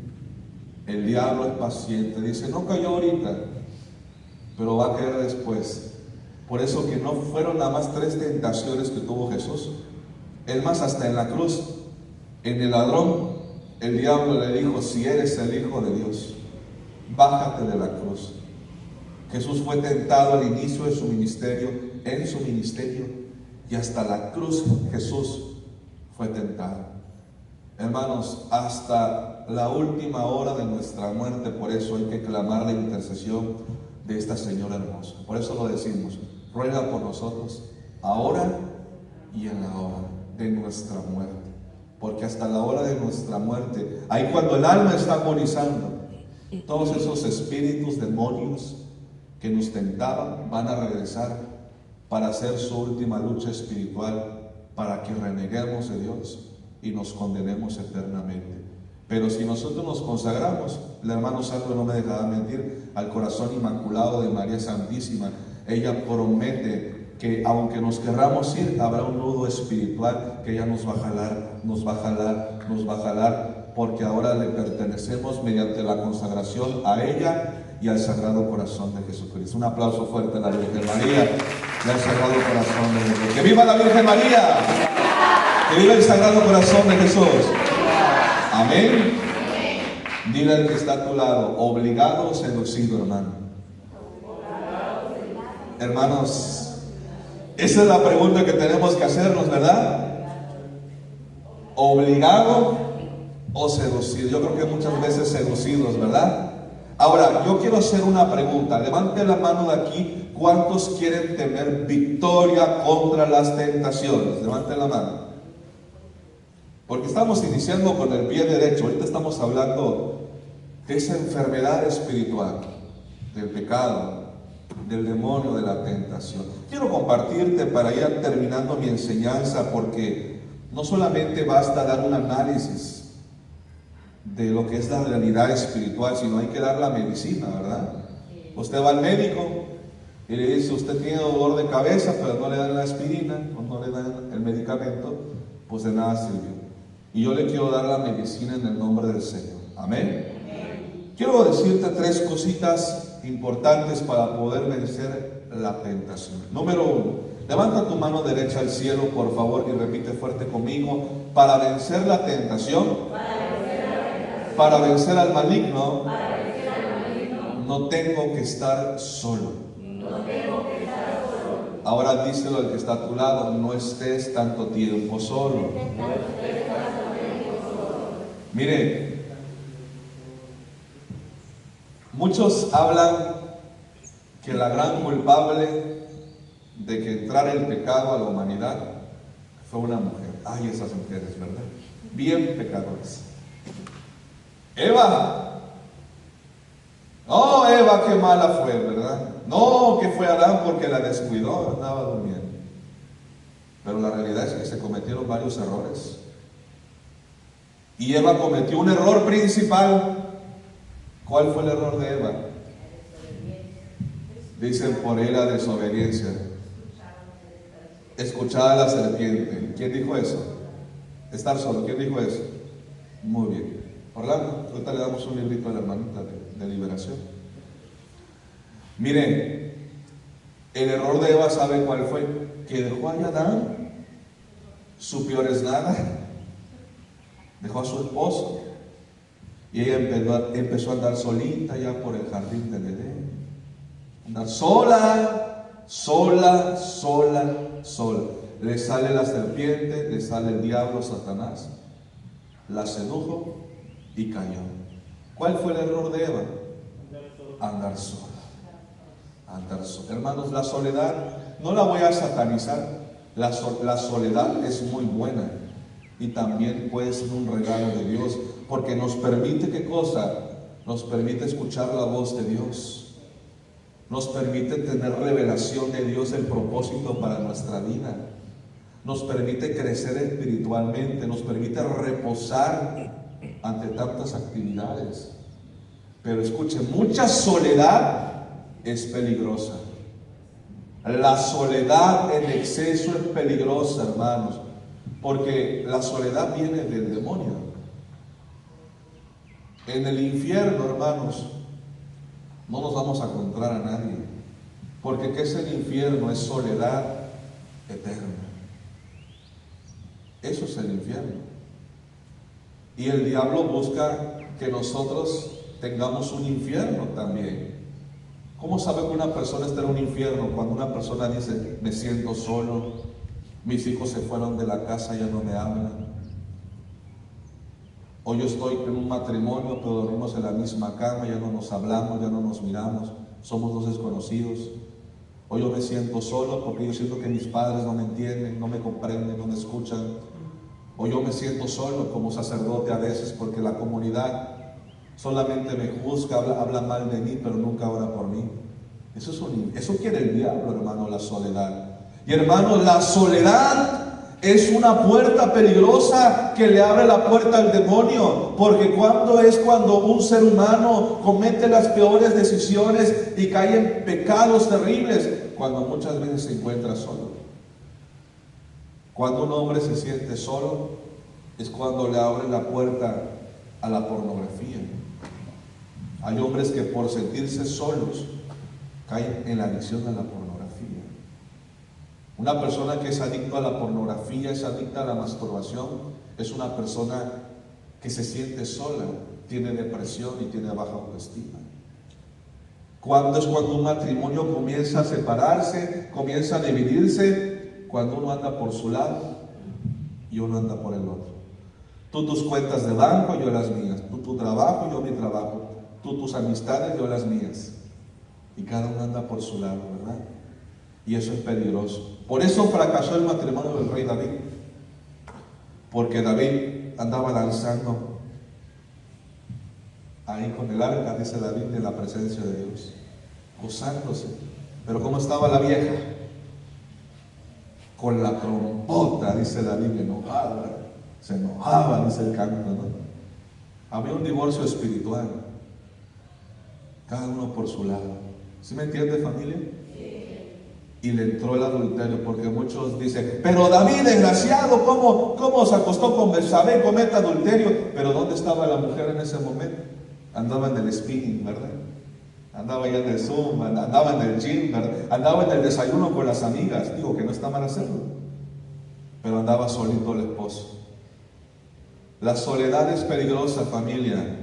El diablo es paciente. Dice: no cayó ahorita, pero va a caer después. Por eso que no fueron nada más 3 tentaciones que tuvo Jesús. Es más, hasta en la cruz, en el ladrón, el diablo le dijo: si eres el Hijo de Dios, bájate de la cruz. Jesús fue tentado al inicio de su ministerio, en su ministerio, y hasta la cruz Jesús fue tentado. Hermanos, hasta la última hora de nuestra muerte, por eso hay que clamar la intercesión de esta señora hermosa. Por eso lo decimos: ruega por nosotros, ahora y en la hora de nuestra muerte. porque hasta la hora de nuestra muerte, ahí cuando el alma está agonizando, todos esos espíritus, demonios que nos tentaban, van a regresar para hacer su última lucha espiritual, para que reneguemos de Dios y nos condenemos eternamente. Pero si nosotros nos consagramos, el hermano Sandro no me dejará mentir, al corazón inmaculado de María Santísima, ella promete que aunque nos querramos ir, habrá un nudo espiritual que ella nos va a jalar, nos va a jalar, nos va a jalar, porque ahora le pertenecemos mediante la consagración a ella y al Sagrado Corazón de Jesucristo. Un aplauso fuerte a la Virgen María y al Sagrado Corazón de Jesús. ¡Que viva la Virgen María! ¡Que viva el Sagrado Corazón de Jesús! Amén. Dile al que está a tu lado, obligado o seducido, hermano. Hermanos, esa es la pregunta que tenemos que hacernos, ¿verdad? ¿Obligado o seducido? Yo creo que muchas veces seducidos, ¿verdad? Ahora, yo quiero hacer una pregunta. Levante la mano de aquí. ¿Cuántos quieren tener victoria contra las tentaciones? Levante la mano. Porque estamos iniciando con el pie derecho. Ahorita estamos hablando de esa enfermedad espiritual, del pecado, del demonio, de la tentación. Quiero compartirte para ir terminando mi enseñanza, porque no solamente basta dar un análisis de lo que es la realidad espiritual, sino hay que dar la medicina, ¿verdad? Usted va al médico y le dice, usted tiene dolor de cabeza, pero no le dan la aspirina, o no le dan el medicamento, pues de nada sirvió. Y yo le quiero dar la medicina en el nombre del Señor. Amén. Quiero decirte 3 cositas importantes para poder vencer la tentación. Número 1, levanta tu mano derecha al cielo, por favor, y repite fuerte conmigo. Para vencer la tentación, para vencer al maligno, no tengo que estar solo. Ahora díselo al que está a tu lado, no estés tanto tiempo solo. Mire, muchos hablan que la gran culpable de que entrara el pecado a la humanidad fue una mujer. Ay, esas mujeres, ¿verdad? Bien pecadoras. Eva. No, Eva, qué mala fue, ¿verdad? No, que fue Adán porque la descuidó, andaba durmiendo. Pero la realidad es que se cometieron varios errores. Y Eva cometió un error principal. ¿Cuál fue el error de Eva? Dicen por ahí la desobediencia. Escuchar a la serpiente. ¿Quién dijo eso? Estar solo. ¿Quién dijo eso? Muy bien. Orlando, ahorita le damos un librito a la hermanita de liberación. Miren, el error de Eva, ¿sabe cuál fue? Que dejó a Adán, su peor es nada, dejó a su esposo, y ella empezó a andar solita ya por el jardín del Edén, andar sola. Le sale la serpiente, le sale el diablo, Satanás, la sedujo y cayó. ¿Cuál fue el error de Eva? Andar sola. Hermanos, la soledad, no la voy a satanizar. La soledad es muy buena y también puede ser un regalo de Dios, porque nos permite, ¿qué cosa? Nos permite escuchar la voz de Dios, nos permite tener revelación de Dios, el propósito para nuestra vida, nos permite crecer espiritualmente, nos permite reposar ante tantas actividades. Pero escuche, mucha soledad es peligrosa. La soledad en exceso es peligrosa, hermanos, porque la soledad viene del demonio. En el infierno, hermanos, no nos vamos a encontrar a nadie, porque ¿qué es el infierno? Es soledad eterna. Eso es el infierno. Y el diablo busca que nosotros tengamos un infierno también. ¿Cómo sabe que una persona está en un infierno? Cuando una persona dice, me siento solo, mis hijos se fueron de la casa, ya no me hablan. O yo estoy en un matrimonio, pero dormimos en la misma cama, ya no nos hablamos, ya no nos miramos, somos dos desconocidos. O yo me siento solo porque yo siento que mis padres no me entienden, no me comprenden, no me escuchan. O yo me siento solo como sacerdote a veces porque la comunidad solamente me juzga, habla mal de mí, pero nunca ora por mí. Eso quiere el diablo, hermano, la soledad. Y hermano, la soledad es una puerta peligrosa que le abre la puerta al demonio, porque cuando un ser humano comete las peores decisiones y cae en pecados terribles, cuando muchas veces se encuentra solo. Cuando un hombre se siente solo, es cuando le abre la puerta a la pornografía. Hay hombres que por sentirse solos caen en la adicción a la pornografía. Una persona que es adicta a la pornografía, es adicta a la masturbación, es una persona que se siente sola, tiene depresión y tiene baja autoestima. Cuando un matrimonio comienza a separarse, comienza a dividirse, cuando uno anda por su lado y uno anda por el otro. Tú tus cuentas de banco, yo las mías. Tú tu trabajo, yo mi trabajo. Tú tus amistades, yo las mías. Y cada uno anda por su lado, ¿verdad? Y eso es peligroso. Por eso fracasó el matrimonio del rey David. Porque David andaba danzando ahí con el arca, dice David, de la presencia de Dios, gozándose. Pero ¿cómo estaba la vieja? Con la trompota, dice David, enojada. Se enojaba, dice el canto, ¿no? Había un divorcio espiritual. Cada uno por su lado. ¿Sí me entiende, familia? Y le entró el adulterio, porque muchos dicen, pero David, desgraciado, ¿cómo se acostó con Betsabé, comete adulterio? Pero ¿dónde estaba la mujer en ese momento? Andaba en el spinning, ¿verdad? Andaba ya en el Zoom, andaba en el gym, ¿verdad? Andaba en el desayuno con las amigas. Digo que no está mal hacerlo, pero andaba solito el esposo. La soledad es peligrosa, familia.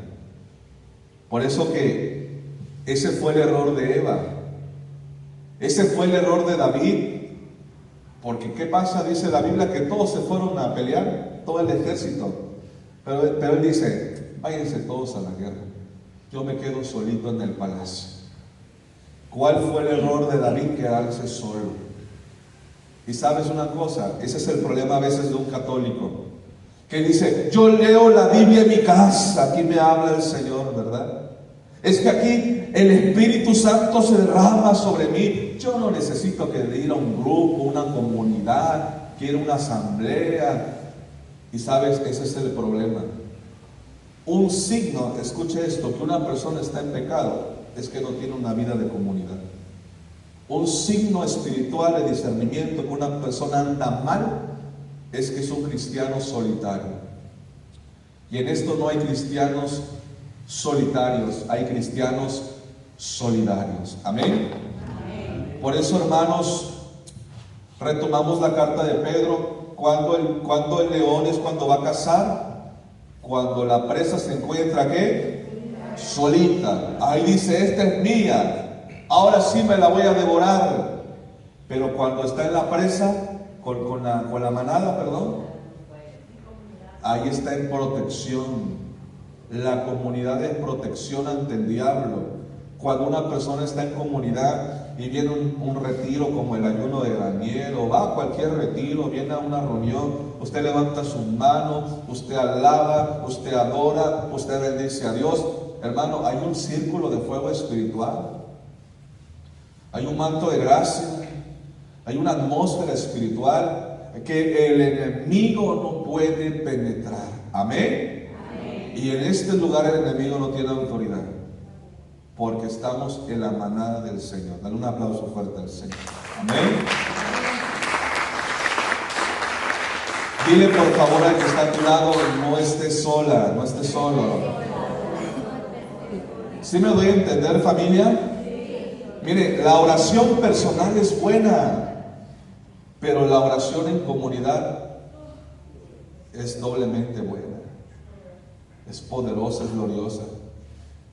Por eso que ese fue el error de Eva. Ese fue el error de David. Porque ¿qué pasa? Dice la Biblia que todos se fueron a pelear, todo el ejército. Pero él dice, váyanse todos a la guerra. Yo me quedo solito en el palacio. ¿Cuál fue el error de David? Quedarse solo. Y sabes una cosa, ese es el problema a veces de un católico, que dice, yo leo la Biblia en mi casa, aquí me habla el Señor, ¿verdad? Es que aquí el Espíritu Santo se derrama sobre mí. Yo no necesito que ir a un grupo, una comunidad, quiero una asamblea. Y sabes, ese es el problema. Un signo, escuche esto, que una persona está en pecado, es que no tiene una vida de comunidad. Un signo espiritual de discernimiento que una persona anda mal, es que es un cristiano solitario. Y en esto no hay cristianos solitarios, hay cristianos solidarios. Amén. Amén. Por eso, hermanos, retomamos la carta de Pedro. Cuando el león es cuando va a cazar, cuando la presa se encuentra ¿qué? Solita. Ahí dice, esta es mía, ahora sí me la voy a devorar. Pero cuando está en la presa, con la manada, ahí está en protección. La comunidad es protección ante el diablo. Cuando una persona está en comunidad y viene un retiro como el ayuno de Daniel, o va a cualquier retiro, viene a una reunión, usted levanta sus manos, usted alaba, usted adora, usted bendice a Dios. Hermano, hay un círculo de fuego espiritual, hay un manto de gracia, hay una atmósfera espiritual que el enemigo no puede penetrar. Amén. Amén. Y en este lugar el enemigo no tiene autoridad, porque estamos en la manada del Señor. Dale un aplauso fuerte al Señor. Amén. Dile por favor al que está a tu lado, no estés sola, no estés solo. ¿Sí me doy a entender, familia? Mire, la oración personal es buena, pero la oración en comunidad es doblemente buena. Es poderosa, es gloriosa.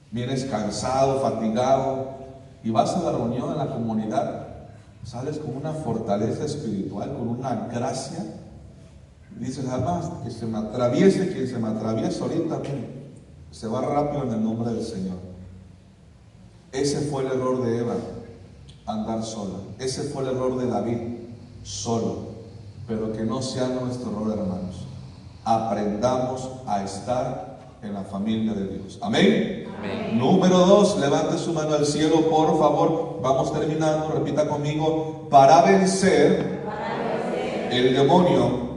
Vienes cansado, fatigado, y vas a la reunión en la comunidad, sales con una fortaleza espiritual, con una gracia. Y dices, además, que se me atraviese quien se me atraviesa ahorita, se va rápido en el nombre del Señor. Ese fue el error de Eva, andar sola. Ese fue el error de David, solo. Pero que no sea nuestro error, hermanos. aprendamos a estar en la familia de Dios. Amén. Amén. Número 2, levante su mano al cielo, por favor. Vamos terminando, repita conmigo. Para vencer el demonio,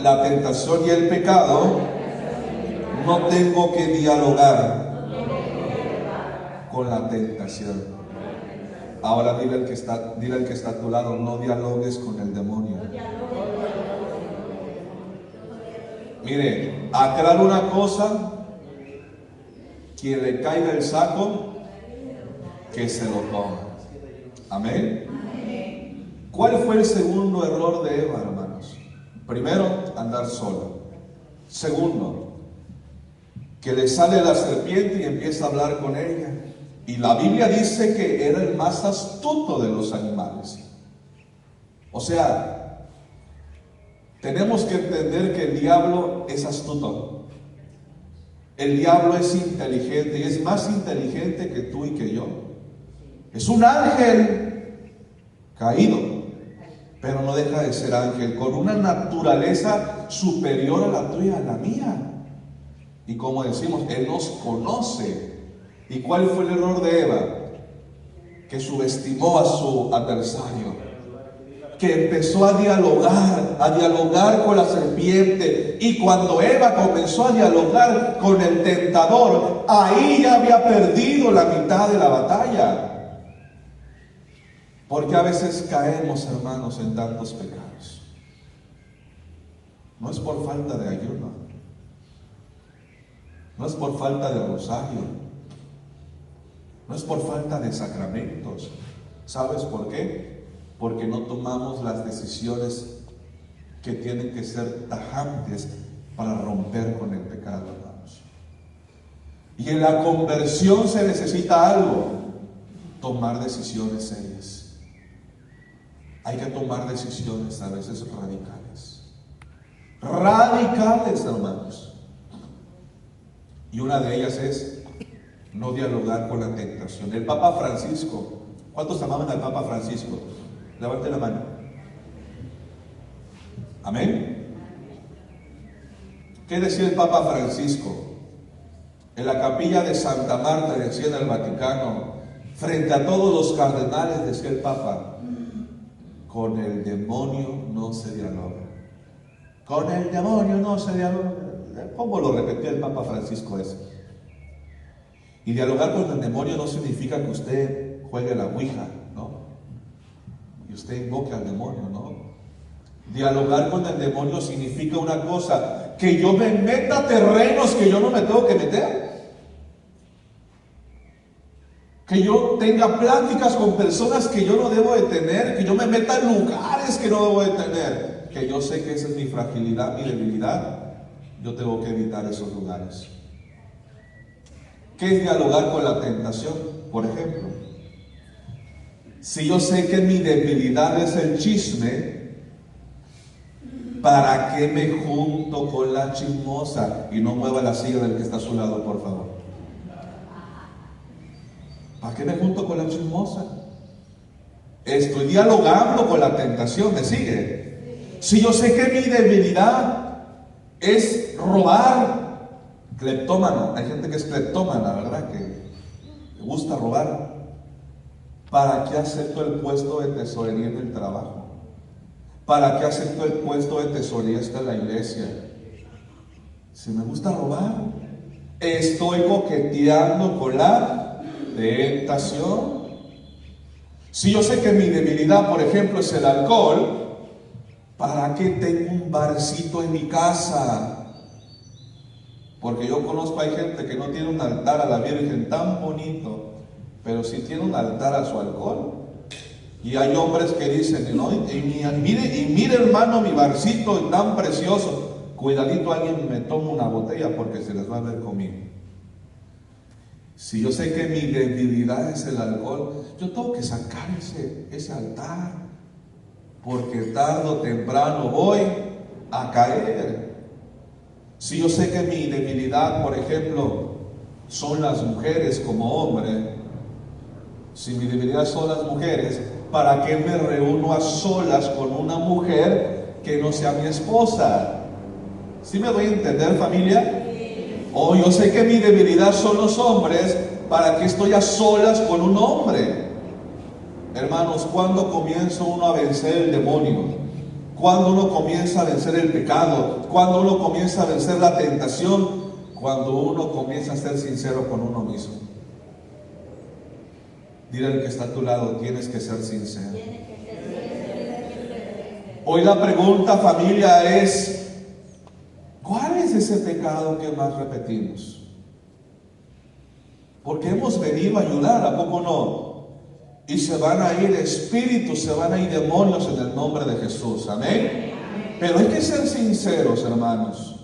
la tentación y el pecado, no tengo que dialogar con la tentación. Ahora dile al que está a tu lado, no dialogues con el demonio. Mire, aclaro una cosa: quien le caiga el saco, que se lo tome. Amén. ¿Cuál fue el segundo error de Eva, hermanos? Primero, andar sola. Segundo, que le sale la serpiente y empieza a hablar con ella. Y la Biblia dice que era el más astuto de los animales. O sea, tenemos que entender que el diablo es astuto. El diablo es inteligente y es más inteligente que tú y que yo. Es un ángel caído, pero no deja de ser ángel, con una naturaleza superior a la tuya, a la mía. Y como decimos, Él nos conoce. ¿Y cuál fue el error de Eva? Que subestimó a su adversario, que empezó a dialogar con la serpiente. Y cuando Eva comenzó a dialogar con el tentador, ahí ya había perdido la mitad de la batalla. Porque a veces caemos, hermanos, en tantos pecados. No es por falta de ayuno, no es por falta de rosario, no es por falta de sacramentos. ¿Sabes por qué? Porque no tomamos las decisiones que tienen que ser tajantes para romper con el pecado, hermanos. Y en la conversión se necesita algo: tomar decisiones serias. Hay que tomar decisiones a veces radicales, hermanos. Y una de ellas es no dialogar con la tentación. El Papa Francisco, ¿cuántos amaban al Papa Francisco? Levante la mano. Amén. ¿Qué decía el Papa Francisco? En la capilla de Santa Marta, decía en el Vaticano, frente a todos los cardenales, decía el Papa: con el demonio no se dialoga. Con el demonio no se dialoga. ¿Cómo lo repetía el Papa Francisco eso? Y dialogar con el demonio no significa que usted juegue la ouija, ¿no? Y usted invoque al demonio, ¿no? Dialogar con el demonio significa una cosa: que yo me meta a terrenos que yo no me tengo que meter. Que yo tenga pláticas con personas que yo no debo de tener, que yo me meta en lugares que no debo de tener, que yo sé que esa es mi fragilidad, mi debilidad. Yo tengo que evitar esos lugares. ¿Qué es dialogar con la tentación? Por ejemplo, si yo sé que mi debilidad es el chisme, ¿para qué me junto con la chismosa? Y no mueva la silla del que está a su lado, por favor. ¿Para qué me junto con la chismosa? Estoy dialogando con la tentación, ¿me sigue? Si yo sé que mi debilidad es robar, cleptómano, hay gente que es cleptómana, ¿verdad? Que le gusta robar. ¿Para qué acepto el puesto de tesorería en el trabajo? ¿Para qué acepto el puesto de tesorería en la iglesia? Si me gusta robar, estoy coqueteando con la tentación. Si yo sé que mi debilidad, por ejemplo, es el alcohol, ¿para qué tengo un barcito en mi casa? Porque yo conozco, hay gente que no tiene un altar a la Virgen tan bonito, pero sí tiene un altar a su alcohol. Y hay hombres que dicen, no, mire hermano, mi barcito tan precioso. Cuidadito, alguien me toma una botella porque se les va a ver conmigo. Si yo sé que mi debilidad es el alcohol, yo tengo que sacar ese altar, porque tarde o temprano voy a caer. Si yo sé que mi debilidad, por ejemplo, son las mujeres como hombre, si mi debilidad son las mujeres, ¿para qué me reúno a solas con una mujer que no sea mi esposa? ¿Sí me doy a entender, familia? Oh, yo sé que mi debilidad son los hombres. ¿Para qué estoy a solas con un hombre? Hermanos, ¿cuándo comienza uno a vencer el demonio? ¿Cuándo uno comienza a vencer el pecado? ¿Cuándo uno comienza a vencer la tentación? Cuando uno comienza a ser sincero con uno mismo. Dile al que está a tu lado, tienes que ser sincero. Hoy la pregunta, familia, es: ¿cuál es ese pecado que más repetimos? Porque hemos venido a ayudar, ¿a poco no? Y se van a ir espíritus, se van a ir demonios en el nombre de Jesús, amén. Pero hay que ser sinceros, hermanos.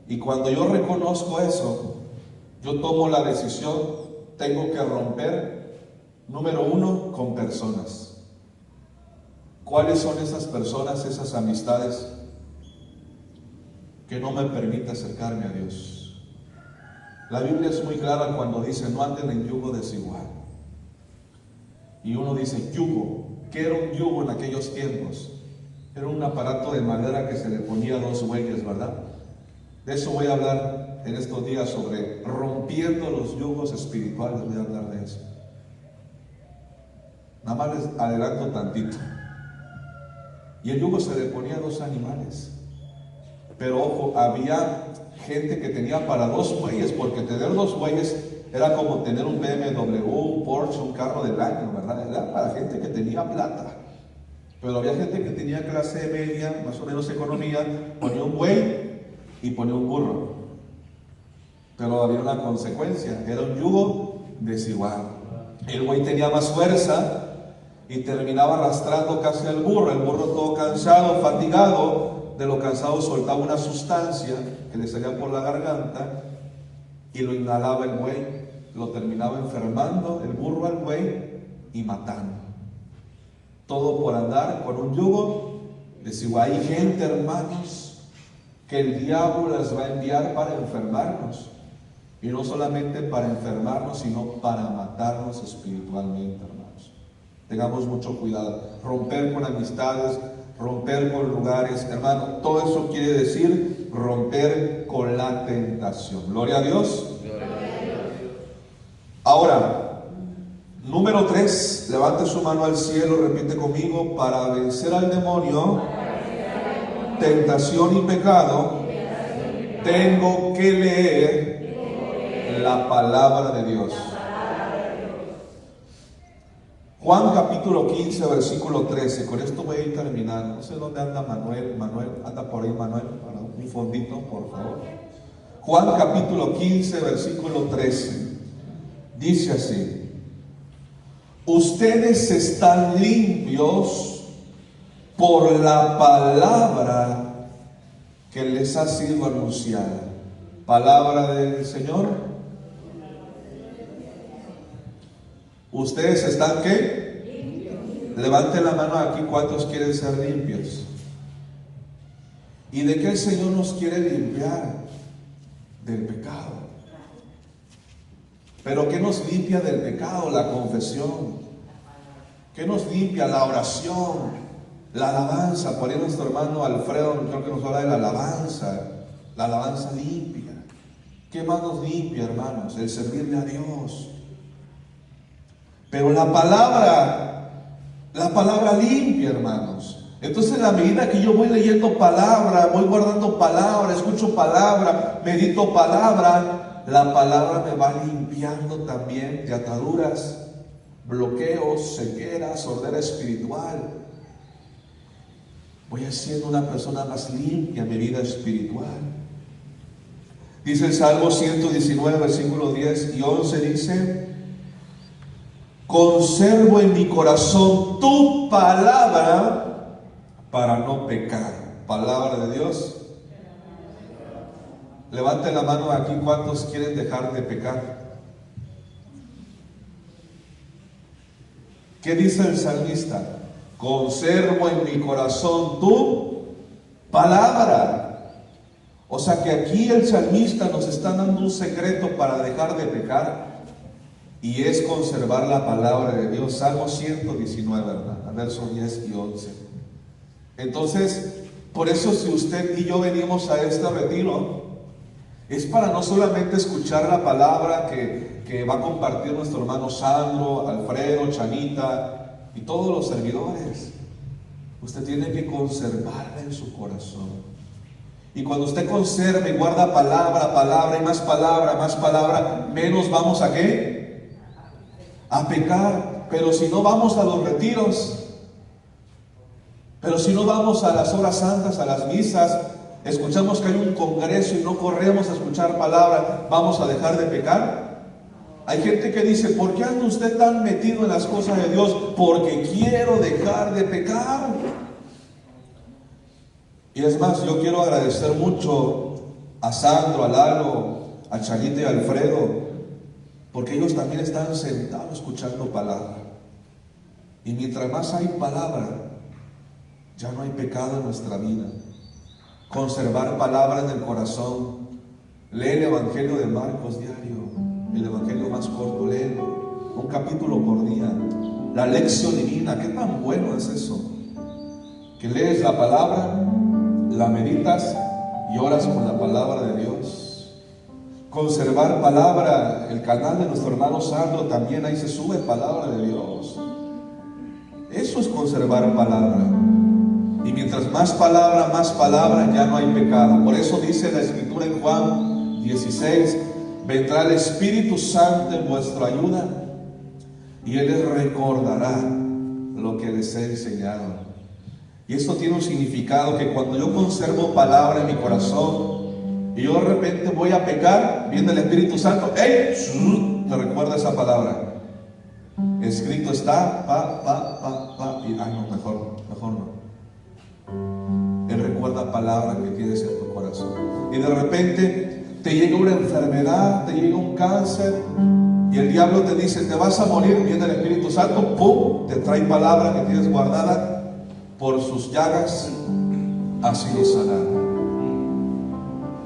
Y cuando yo reconozco eso, yo tomo la decisión, tengo que romper, número uno, con personas. ¿Cuáles son esas personas, esas amistades que no me permiten acercarme a Dios? La Biblia es muy clara cuando dice: no anden en yugo desigual. Y uno dice: yugo. ¿Qué era un yugo en aquellos tiempos? Era un aparato de madera que se le ponía a dos bueyes, ¿verdad? De eso voy a hablar en estos días, sobre rompiendo los yugos espirituales. Voy a hablar de eso. Nada más les adelanto tantito. Y el yugo se le ponía a dos animales. Pero ojo, había gente que tenía para dos bueyes, porque tener dos bueyes era como tener un BMW, un Porsche, un carro del año, ¿verdad? Era para gente que tenía plata. Pero había gente que tenía clase media, más o menos economía, ponía un buey y ponía un burro. Pero había una consecuencia, era un yugo desigual. El buey tenía más fuerza y terminaba arrastrando casi al burro. El burro, todo cansado, fatigado, de lo cansado soltaba una sustancia que le salía por la garganta y lo inhalaba el buey, lo terminaba enfermando el burro al buey y matando. Todo por andar con un yugo desigual. Hay gente, hermanos, que el diablo las va a enviar para enfermarnos, y no solamente para enfermarnos, sino para matarnos espiritualmente, hermanos. Tengamos mucho cuidado. Romper con amistades, romper con lugares, hermano, todo eso quiere decir romper con la tentación. Gloria a Dios. Gloria a Dios. Ahora, número 3, levante su mano al cielo, repite conmigo: para vencer al demonio, tentación y pecado, tengo que leer la palabra de Dios. Juan capítulo 15, versículo 13. Con esto voy a ir terminando. No sé dónde anda Manuel. Manuel, anda por ahí, Manuel, para un fondito, por favor. Juan capítulo 15, versículo 13. Dice así: ustedes están limpios por la palabra que les ha sido anunciada. Palabra del Señor. ¿Ustedes están qué? Levanten la mano aquí, ¿cuántos quieren ser limpios? ¿Y de qué el Señor nos quiere limpiar? Del pecado. ¿Pero qué nos limpia del pecado? La confesión. ¿Qué nos limpia? La oración, la alabanza. Por ahí nuestro hermano Alfredo creo que nos habla de la alabanza limpia. ¿Qué más nos limpia, hermanos? El servirle a Dios. Pero la palabra limpia, hermanos. Entonces, en la medida que yo voy leyendo palabra, voy guardando palabra, escucho palabra, medito palabra, la palabra me va limpiando también de ataduras, bloqueos, ceguera, sordera espiritual. Voy haciendo una persona más limpia en mi vida espiritual. Dice el Salmo 119, versículos 10 y 11, dice: conservo en mi corazón tu palabra para no pecar. Palabra de Dios. Levanten la mano aquí, ¿cuántos quieren dejar de pecar? ¿Qué dice el salmista? Conservo en mi corazón tu palabra. O sea que aquí el salmista nos está dando un secreto para dejar de pecar. Y es conservar la palabra de Dios. Salmo 119, ¿verdad? Versos 10 y 11. Entonces, Por eso si usted y yo venimos a este retiro, es para no solamente escuchar la palabra que va a compartir nuestro hermano Sandro, Alfredo, Chanita y todos los servidores. Usted tiene que conservarla en su corazón. Y cuando usted conserva y guarda palabra y más palabra, menos vamos a ¿qué? A pecar. Pero si no vamos a los retiros, pero si no vamos a las horas santas, a las misas, escuchamos que hay un congreso y no corremos a escuchar palabra, ¿vamos a dejar de pecar? Hay gente que dice, ¿por qué anda usted tan metido en las cosas de Dios? Porque quiero dejar de pecar. Y es más, yo quiero agradecer mucho a Sandro, a Lalo, a Chanita y a Alfredo, porque ellos también están sentados escuchando palabra. Y mientras más hay palabra, ya no hay pecado en nuestra vida. Conservar palabra en el corazón. Lee el Evangelio de Marcos diario, el Evangelio más corto, léelo, un capítulo por día. La lección divina, qué tan bueno es eso, que lees la palabra, la meditas y oras con la palabra de Dios. Conservar palabra, el canal de nuestro hermano Sandro también, ahí se sube palabra de Dios. Eso es conservar palabra. Y mientras más palabra, ya no hay pecado. Por eso dice la Escritura en Juan 16, vendrá el Espíritu Santo en vuestra ayuda y Él les recordará lo que les he enseñado. Y esto tiene un significado, que cuando yo conservo palabra en mi corazón y yo de repente voy a pecar, viene el Espíritu Santo, ¡ey! Te recuerda esa palabra. Escrito está, y ay no, mejor no. Él recuerda palabra que tienes en tu corazón. Y de repente te llega una enfermedad, te llega un cáncer, y el diablo te dice, te vas a morir, viene el Espíritu Santo, ¡pum! Te trae palabra que tienes guardada. Por sus llagas ha sido sanado.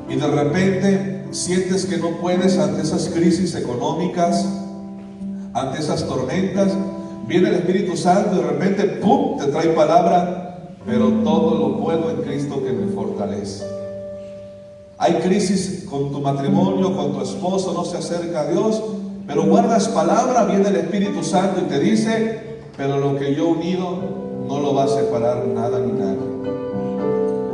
Y de repente sientes que no puedes ante esas crisis económicas, ante esas tormentas. Viene el Espíritu Santo y de repente ¡pum! Te trae palabra, pero todo lo puedo en Cristo que me fortalece. Hay crisis con tu matrimonio, con tu esposo, no se acerca a Dios, pero guardas palabra, viene el Espíritu Santo y te dice, pero lo que yo he unido no lo va a separar nada ni nadie.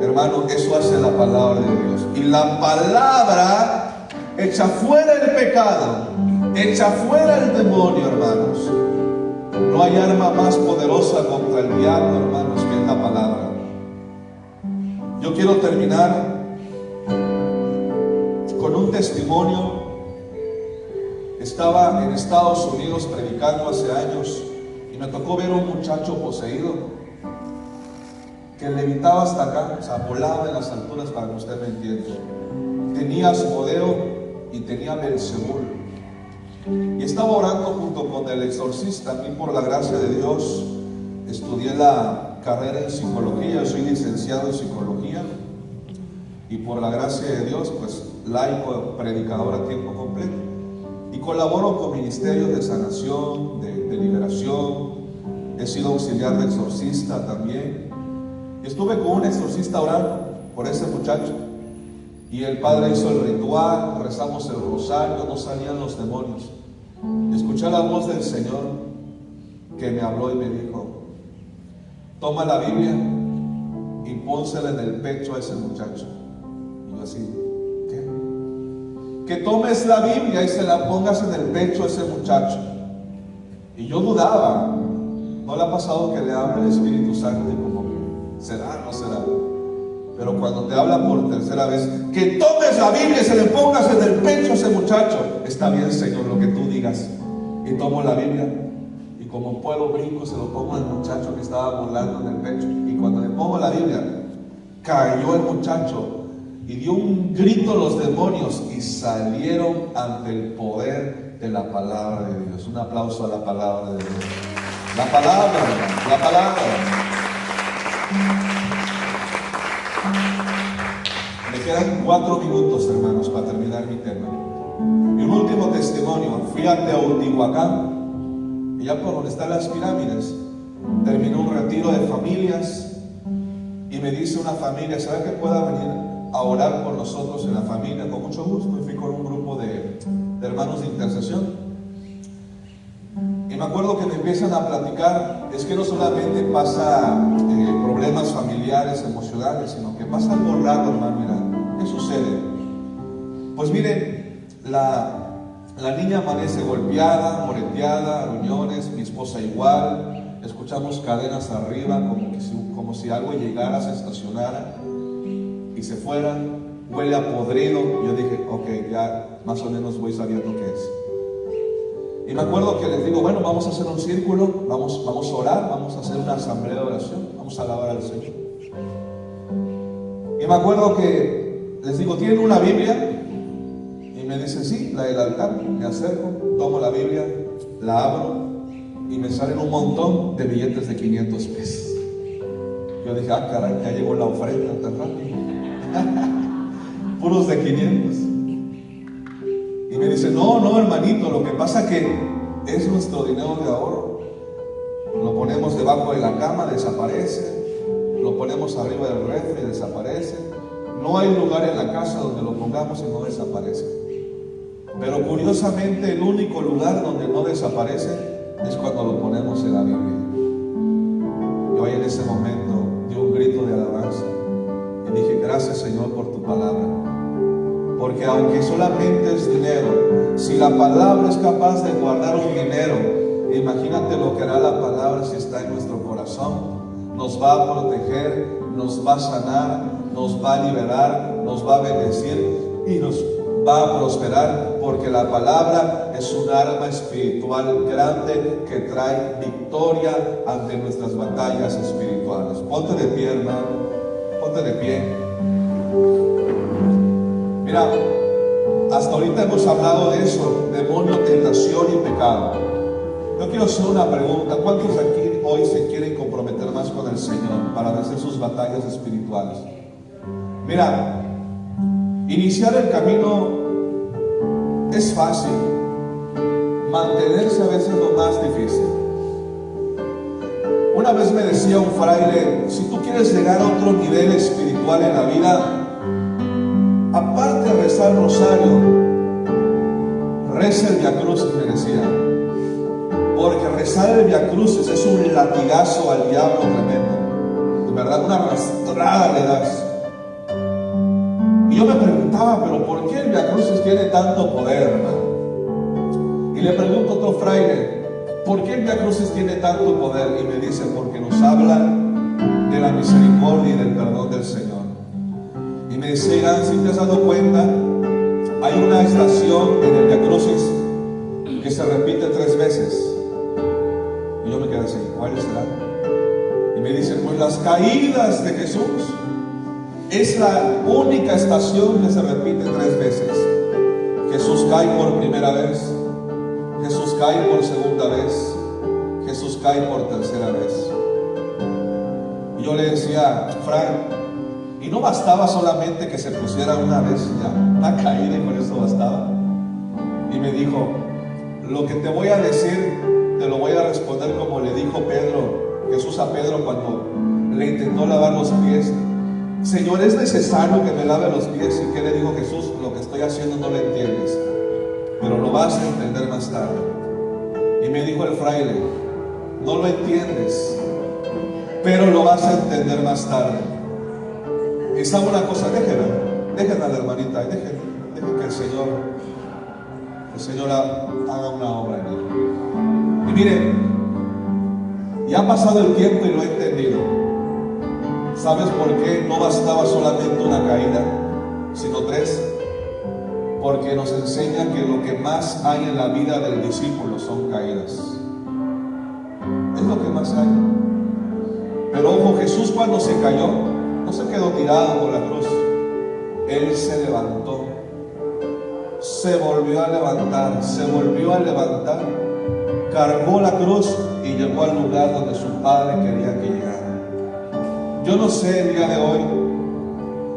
Hermano, eso hace la palabra de Dios. Y la palabra echa fuera el pecado, echa fuera el demonio, hermanos. No hay arma más poderosa contra el diablo, hermanos, que la palabra. Yo quiero terminar con un testimonio. Estaba en Estados Unidos predicando hace años y me tocó ver a un muchacho poseído que levitaba hasta acá, o sea, volaba en las alturas, para que usted me entienda. Tenía Asmodeo y tenía Belzebul. Y estaba orando junto con el exorcista. A mí, por la gracia de Dios, estudié la carrera en psicología, yo soy licenciado en psicología. Y por la gracia de Dios, pues laico, predicador a tiempo completo. Y colaboro con ministerios de sanación, de liberación. He sido auxiliar de exorcista también. Estuve con un exorcista orando por ese muchacho. Y el padre hizo el ritual, rezamos el rosario, no salían los demonios. Escuché la voz del Señor que me habló y me dijo: toma la Biblia y pónsela en el pecho a ese muchacho. Y yo así, ¿qué? Que tomes la Biblia y se la pongas en el pecho a ese muchacho. Y yo dudaba. ¿No le ha pasado que le hable el Espíritu Santo y como que será o no será? Pero cuando te habla por tercera vez, que tomes la Biblia y se le pongas en el pecho a ese muchacho, está bien, Señor, lo que tú digas. Y tomo la Biblia y como puedo brinco, se lo pongo al muchacho que estaba burlando en el pecho. Y cuando le pongo la Biblia, cayó el muchacho y dio un grito a los demonios y salieron ante el poder de la palabra de Dios. Un aplauso a la palabra de Dios. La palabra, la palabra. Me quedan 4 minutos, hermanos, para terminar mi tema. Y un último testimonio. Fui a Teotihuacán, allá por donde están las pirámides. Terminó un retiro de familias y me dice una familia, ¿sabe que pueda venir a orar por nosotros en la familia? Con mucho gusto. Y fui con un grupo de hermanos de intercesión. Y me acuerdo que me empiezan a platicar, es que no solamente pasa problemas familiares, emocionales, sino que pasa algo raro, hermano. Mira, ¿qué sucede? Pues miren, la niña amanece golpeada, moreteada, aruñones, mi esposa igual, escuchamos cadenas arriba, como si algo llegara, se estacionara y se fuera, huele a podrido. Yo dije, ok, ya más o menos voy sabiendo qué es. Y me acuerdo que les digo, bueno, vamos a hacer un círculo, vamos a orar, vamos a hacer una asamblea de oración, vamos a alabar al Señor. Y me acuerdo que les digo, ¿tienen una Biblia? Y me dicen, sí, la del altar. Me acerco, tomo la Biblia, la abro y me salen un montón de billetes de 500 pesos. Yo dije, ah, caray, ya llegó la ofrenda tan rápido. Puros de 500. Y me dice, no, hermanito, lo que pasa que es nuestro dinero de ahorro. Lo ponemos debajo de la cama, desaparece. Lo ponemos arriba del refri, desaparece. No hay lugar en la casa donde lo pongamos y no desaparece. Pero curiosamente el único lugar donde no desaparece es cuando lo ponemos en la Biblia. Yo ahí en ese momento di un grito de alabanza y dije, gracias Señor por tu palabra. Porque aunque solamente es dinero, si la palabra es capaz de guardar un dinero, imagínate lo que hará la palabra si está en nuestro corazón. Nos va a proteger, nos va a sanar, nos va a liberar, nos va a bendecir y nos va a prosperar, porque la palabra es un arma espiritual grande que trae victoria ante nuestras batallas espirituales. Ponte de pie, hermano, ponte de pie. Mira, hasta ahorita hemos hablado de eso, demonio, tentación y pecado. Yo quiero hacer una pregunta. ¿Cuántos aquí hoy se quieren comprometer más con el Señor para vencer sus batallas espirituales? Mira, iniciar el camino es fácil, mantenerse a veces es lo más difícil. Una vez me decía un fraile, si tú quieres llegar a otro nivel espiritual en la vida, aparte de rezar el rosario, reza el Via Crucis, me decía. Porque rezar el Via Crucis es un latigazo al diablo tremendo. De verdad, una arrastrada le das. Y yo me preguntaba, pero ¿por qué el Via Crucis tiene tanto poder, hermano? Y le pregunto a otro fraile, ¿por qué el Via Crucis tiene tanto poder? Y me dice, porque nos habla de la misericordia y del perdón del Señor. Y me dice, Irán, si te has dado cuenta, hay una estación en el Via Crucis que se repite 3 veces. Y yo me quedé así, ¿cuáles serán? Y me dice, pues las caídas de Jesús. Es la única estación que se repite 3 veces. Jesús cae por primera vez, Jesús cae por segunda vez, Jesús cae por tercera vez. Y yo le decía, Frank, y no bastaba solamente que se pusiera una vez ya, una caída, y con eso bastaba. Y me dijo, lo que te voy a decir, te lo voy a responder como le dijo Jesús a Pedro cuando le intentó lavar los pies. Señor, ¿es necesario que me lave los pies? ¿Y qué le dijo Jesús? Lo que estoy haciendo no lo entiendes, pero lo vas a entender más tarde. Y me dijo el fraile, no lo entiendes, pero lo vas a entender más tarde. Y sabe una cosa, déjenla a la hermanita, dejen que el Señor haga una obra en él. Y miren, ya ha pasado el tiempo y lo he entendido. ¿Sabes por qué no bastaba solamente una caída, sino 3? Porque nos enseña que lo que más hay en la vida del discípulo son caídas. Es lo que más hay. Pero ojo, Jesús cuando se cayó, no se quedó tirado por la cruz. Él se levantó, se volvió a levantar, cargó la cruz y llegó al lugar donde su Padre quería que llegara. Yo no sé el día de hoy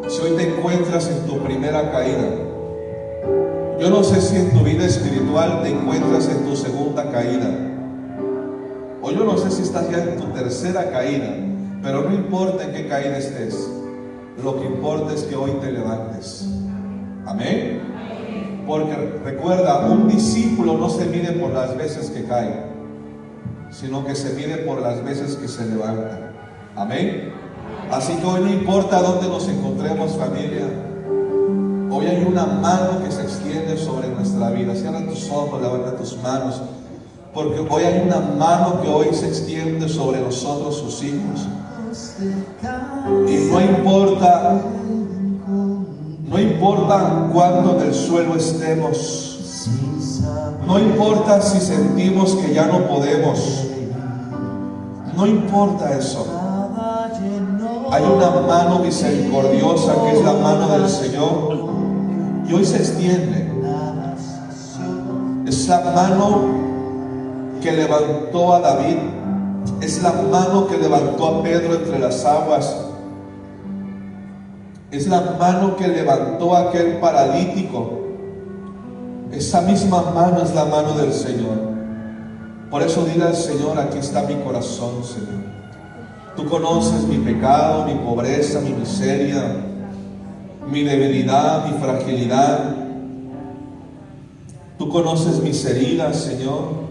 si hoy te encuentras en tu primera caída. Yo no sé si en tu vida espiritual te encuentras en tu segunda caída. O yo no sé si estás ya en tu tercera caída. Pero no importa en qué caída estés, lo que importa es que hoy te levantes. Amén. Porque recuerda, un discípulo no se mide por las veces que cae, sino que se mide por las veces que se levanta. Amén. Así que hoy no importa dónde nos encontremos, familia, hoy hay una mano que se extiende sobre nuestra vida. Cierra tus ojos, levanta tus manos, porque hoy hay una mano que hoy se extiende sobre nosotros, sus hijos. Y no importa cuánto en el suelo estemos, no importa si sentimos que ya no podemos, no importa eso. Hay una mano misericordiosa que es la mano del Señor, y hoy se extiende. Es la mano que levantó a David, es la mano que levantó a Pedro entre las aguas, es la mano que levantó a aquel paralítico. Esa misma mano es la mano del Señor. Por eso dile al Señor: aquí está mi corazón, Señor. Tú conoces mi pecado, mi pobreza, mi miseria, mi debilidad, mi fragilidad. Tú conoces mis heridas, Señor.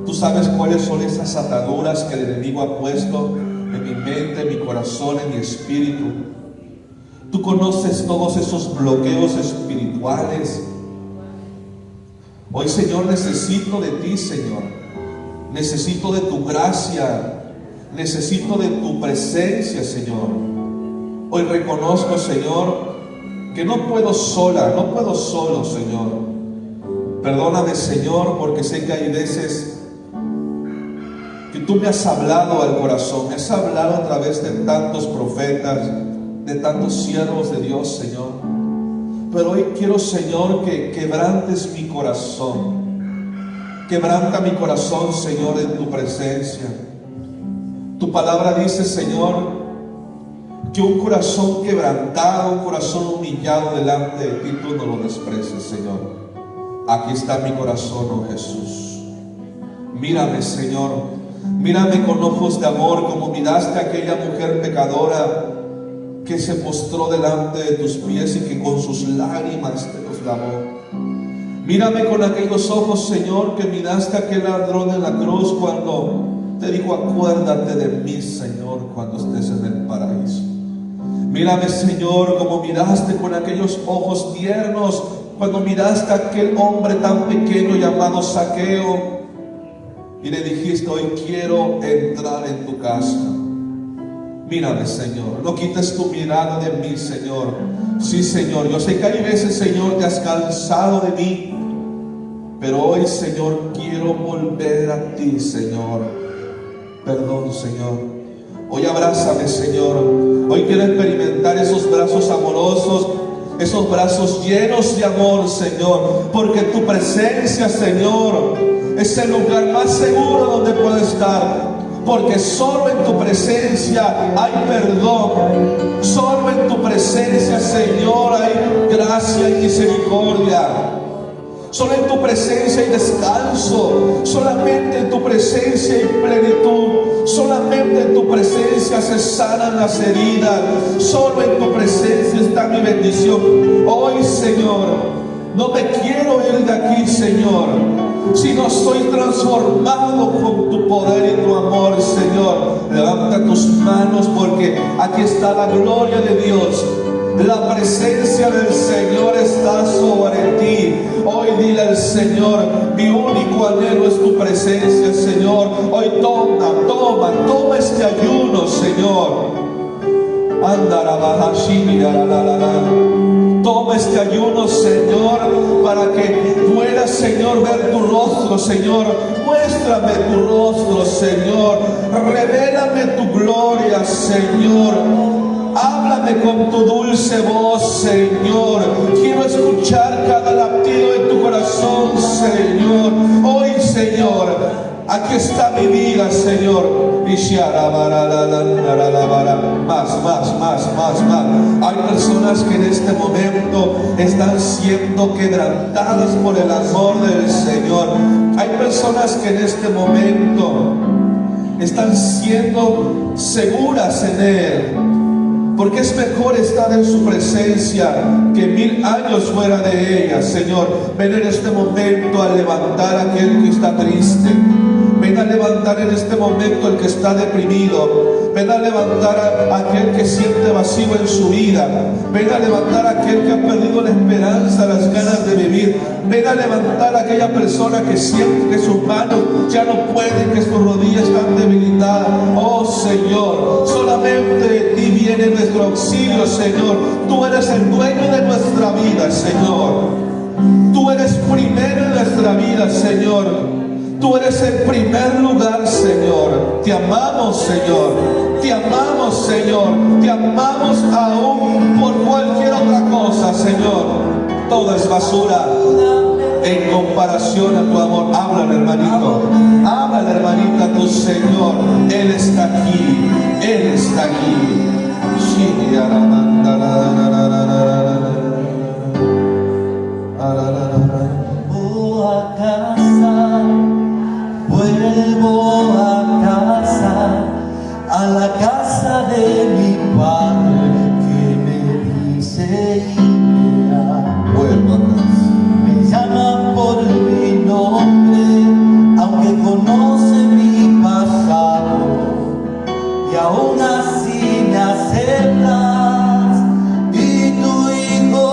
Tú sabes cuáles son esas ataduras que el enemigo ha puesto en mi mente, en mi corazón, en mi espíritu. Tú conoces todos esos bloqueos espirituales. Hoy, Señor, necesito de ti, Señor. Necesito de tu gracia. Necesito de tu presencia, Señor. Hoy reconozco, Señor, que no puedo sola, no puedo solo, Señor. Perdóname, Señor, porque sé que hay veces que tú me has hablado al corazón, me has hablado a través de tantos profetas, de tantos siervos de Dios, Señor. Pero hoy quiero, Señor, que quebrantes mi corazón. Quebranta mi corazón, Señor, en tu presencia. Tu palabra dice, Señor, que un corazón quebrantado, un corazón humillado delante de ti, tú no lo desprecies, Señor. Aquí está mi corazón, oh Jesús. Mírame, Señor. Mírame con ojos de amor, como miraste a aquella mujer pecadora que se postró delante de tus pies y que con sus lágrimas te los lavó. Mírame con aquellos ojos, Señor, que miraste a aquel ladrón en la cruz cuando te dijo: acuérdate de mí, Señor, cuando estés en el paraíso. Mírame, Señor, como miraste con aquellos ojos tiernos cuando miraste a aquel hombre tan pequeño llamado Zaqueo y le dijiste: hoy quiero entrar en tu casa. Mírame, Señor, no quites tu mirada de mí, Señor. Sí, Señor, yo sé que hay veces, Señor, te has cansado de mí, pero hoy, Señor, quiero volver a ti, Señor. Perdón, Señor. Hoy abrázame, Señor. Hoy quiero experimentar esos brazos amorosos, esos brazos llenos de amor, Señor, porque tu presencia, Señor, es el lugar más seguro donde puedo estar. Porque solo en tu presencia hay perdón. Solo en tu presencia, Señor, hay gracia y misericordia. Solo en tu presencia hay descanso. Solamente en tu presencia hay plenitud. Solamente en tu presencia se sanan las heridas. Solo en tu presencia está mi bendición. Hoy, Señor, no me quiero ir de aquí, Señor, sino soy transformado con tu poder y tu amor, Señor. Levanta tus manos, porque aquí está la gloria de Dios. La presencia del Señor está sobre ti. Hoy dile al Señor: mi único anhelo es tu presencia, Señor. Hoy toma este ayuno, Señor. Toma este ayuno, Señor, para que puedas, Señor, ver tu rostro, Señor. Muéstrame tu rostro, Señor. Revélame tu gloria, Señor. Háblame con tu dulce voz, Señor. Quiero escuchar cada latido de tu corazón, Señor. Hoy, Señor, aquí está mi vida, Señor. Más. Hay personas que en este momento están siendo quebrantadas por el amor del Señor. Hay personas que en este momento están siendo seguras en Él. Porque es mejor estar en su presencia que 1000 años fuera de ella. Señor, ven en este momento a levantar a aquel que está triste. Ven a levantar en este momento al que está deprimido. Ven a levantar a aquel que siente vacío en su vida. Ven a levantar a aquel que ha perdido la esperanza, las ganas de vivir. Ven a levantar a aquella persona que siente que sus manos ya no pueden, que sus rodillas están debilitadas. Oh Señor, solamente de ti viene nuestro auxilio, Señor. Tú eres el dueño de nuestra vida, Señor. Tú eres primero en nuestra vida, Señor. Tú eres el primer lugar, Señor. Te amamos, Señor. Te amamos, Señor. Te amamos aún por cualquier otra cosa, Señor. Todo es basura en comparación a tu amor. Háblale, hermanito. Háblale, hermanita, a tu Señor. Él está aquí. Él está aquí. Vuelvo a casa, a la casa de mi padre que me dice ir. Vuelvo a casa. Me llama por mi nombre, aunque conoce mi pasado, y aún así me aceptas, y tu hijo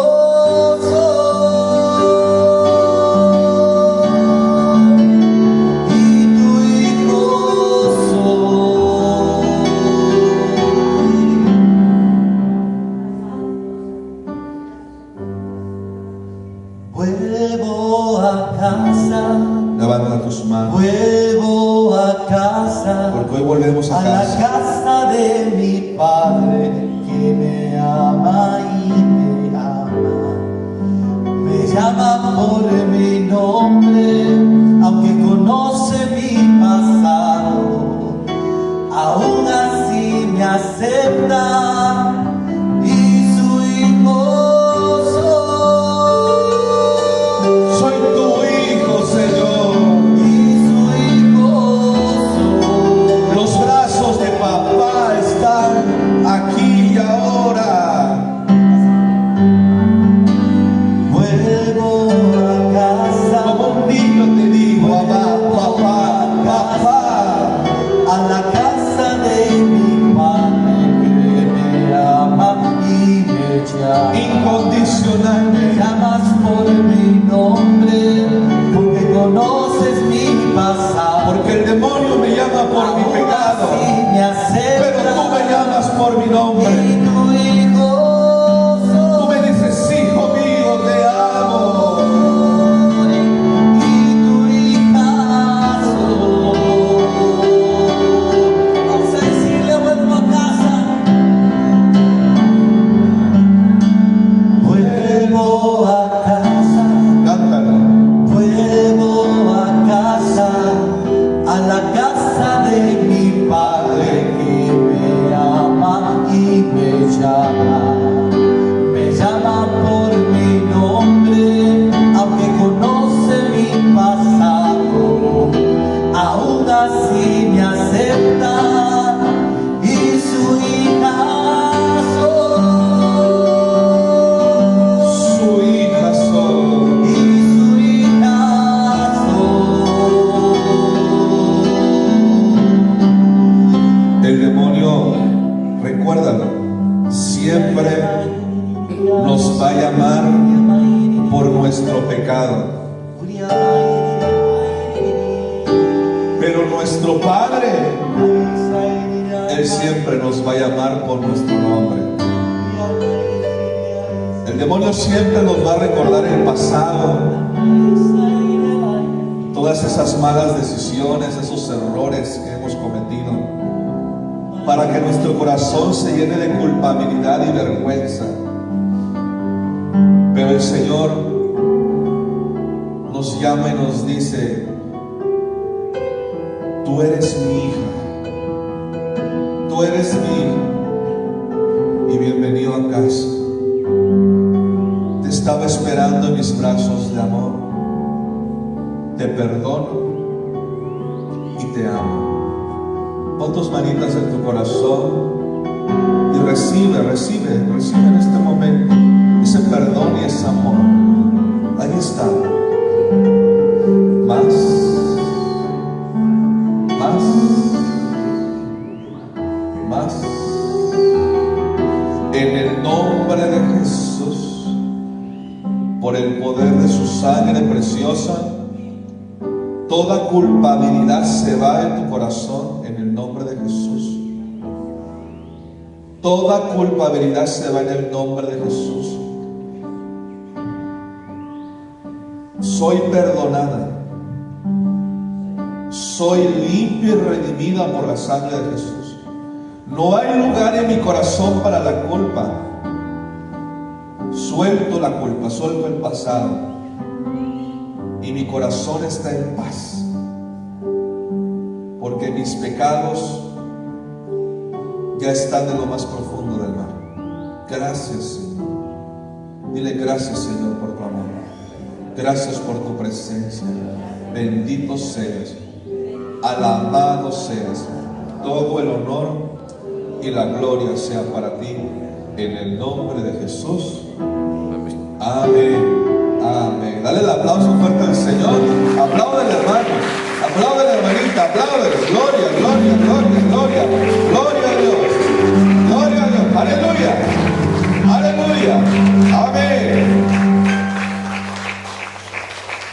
levanta tus manos. Vuelvo a casa, porque hoy volvemos a la casa. casa de mi padre que me ama y me ama. Me llama por mi nombre, aunque conoce mi pasado, aún así me acepta. Aquí y ahora. Vuelvo a casa, como un niño te digo, papá, papá, papá, a la casa de mi padre que me ama y me llama incondicionalmente. Me llamas por mi nombre, porque conoces mi pasado. Porque el demonio me llama por mi pecado, pero tú me llamas por mi nombre. Y tu hijo soy. Tú me dices, hijo mío, te amo. Y tu hija soy. Vamos a decirle, vuelvo a casa. Vuelvo a casa. Cántalo. Vuelvo a casa, a la casa de mi padre que me ama y me llama. Me llama por mi nombre, aunque conoce mi pasado, aún así me acepta y su hija soy. Su hija soy. Y su hija soy. El demonio, recuérdalo, siempre nos va a llamar por nuestro pecado. Pero nuestro Padre, Él siempre nos va a llamar por nuestro nombre. El demonio siempre nos va a recordar el pasado, todas esas malas decisiones, esos errores que hemos cometido, para que nuestro corazón se llene de culpabilidad y vergüenza. Pero el Señor nos llama y nos dice: tú eres mi hija, tú eres mi hijo, y bienvenido a casa. Te estaba esperando en mis brazos de amor. Te perdono y te amo. Pon tus manitas en tu corazón y recibe en este momento ese perdón y ese amor. Ahí está. Más. En el nombre de Jesús, por el poder de su sangre preciosa, toda culpabilidad se va en tu corazón en el nombre de Jesús. Toda culpabilidad se va en el nombre de Jesús. Soy perdonada. Soy limpia y redimida por la sangre de Jesús. No hay lugar en mi corazón para la culpa. Suelto la culpa, suelto el pasado. Y mi corazón está en paz. Porque mis pecados ya están en lo más profundo del mar. Gracias, Señor. Dile gracias, Señor, por tu amor. Gracias por tu presencia. Bendito seas. Alabado seas. Todo el honor y la gloria sea para ti, en el nombre de Jesús. Amén. Amén. Dale el aplauso fuerte al Señor.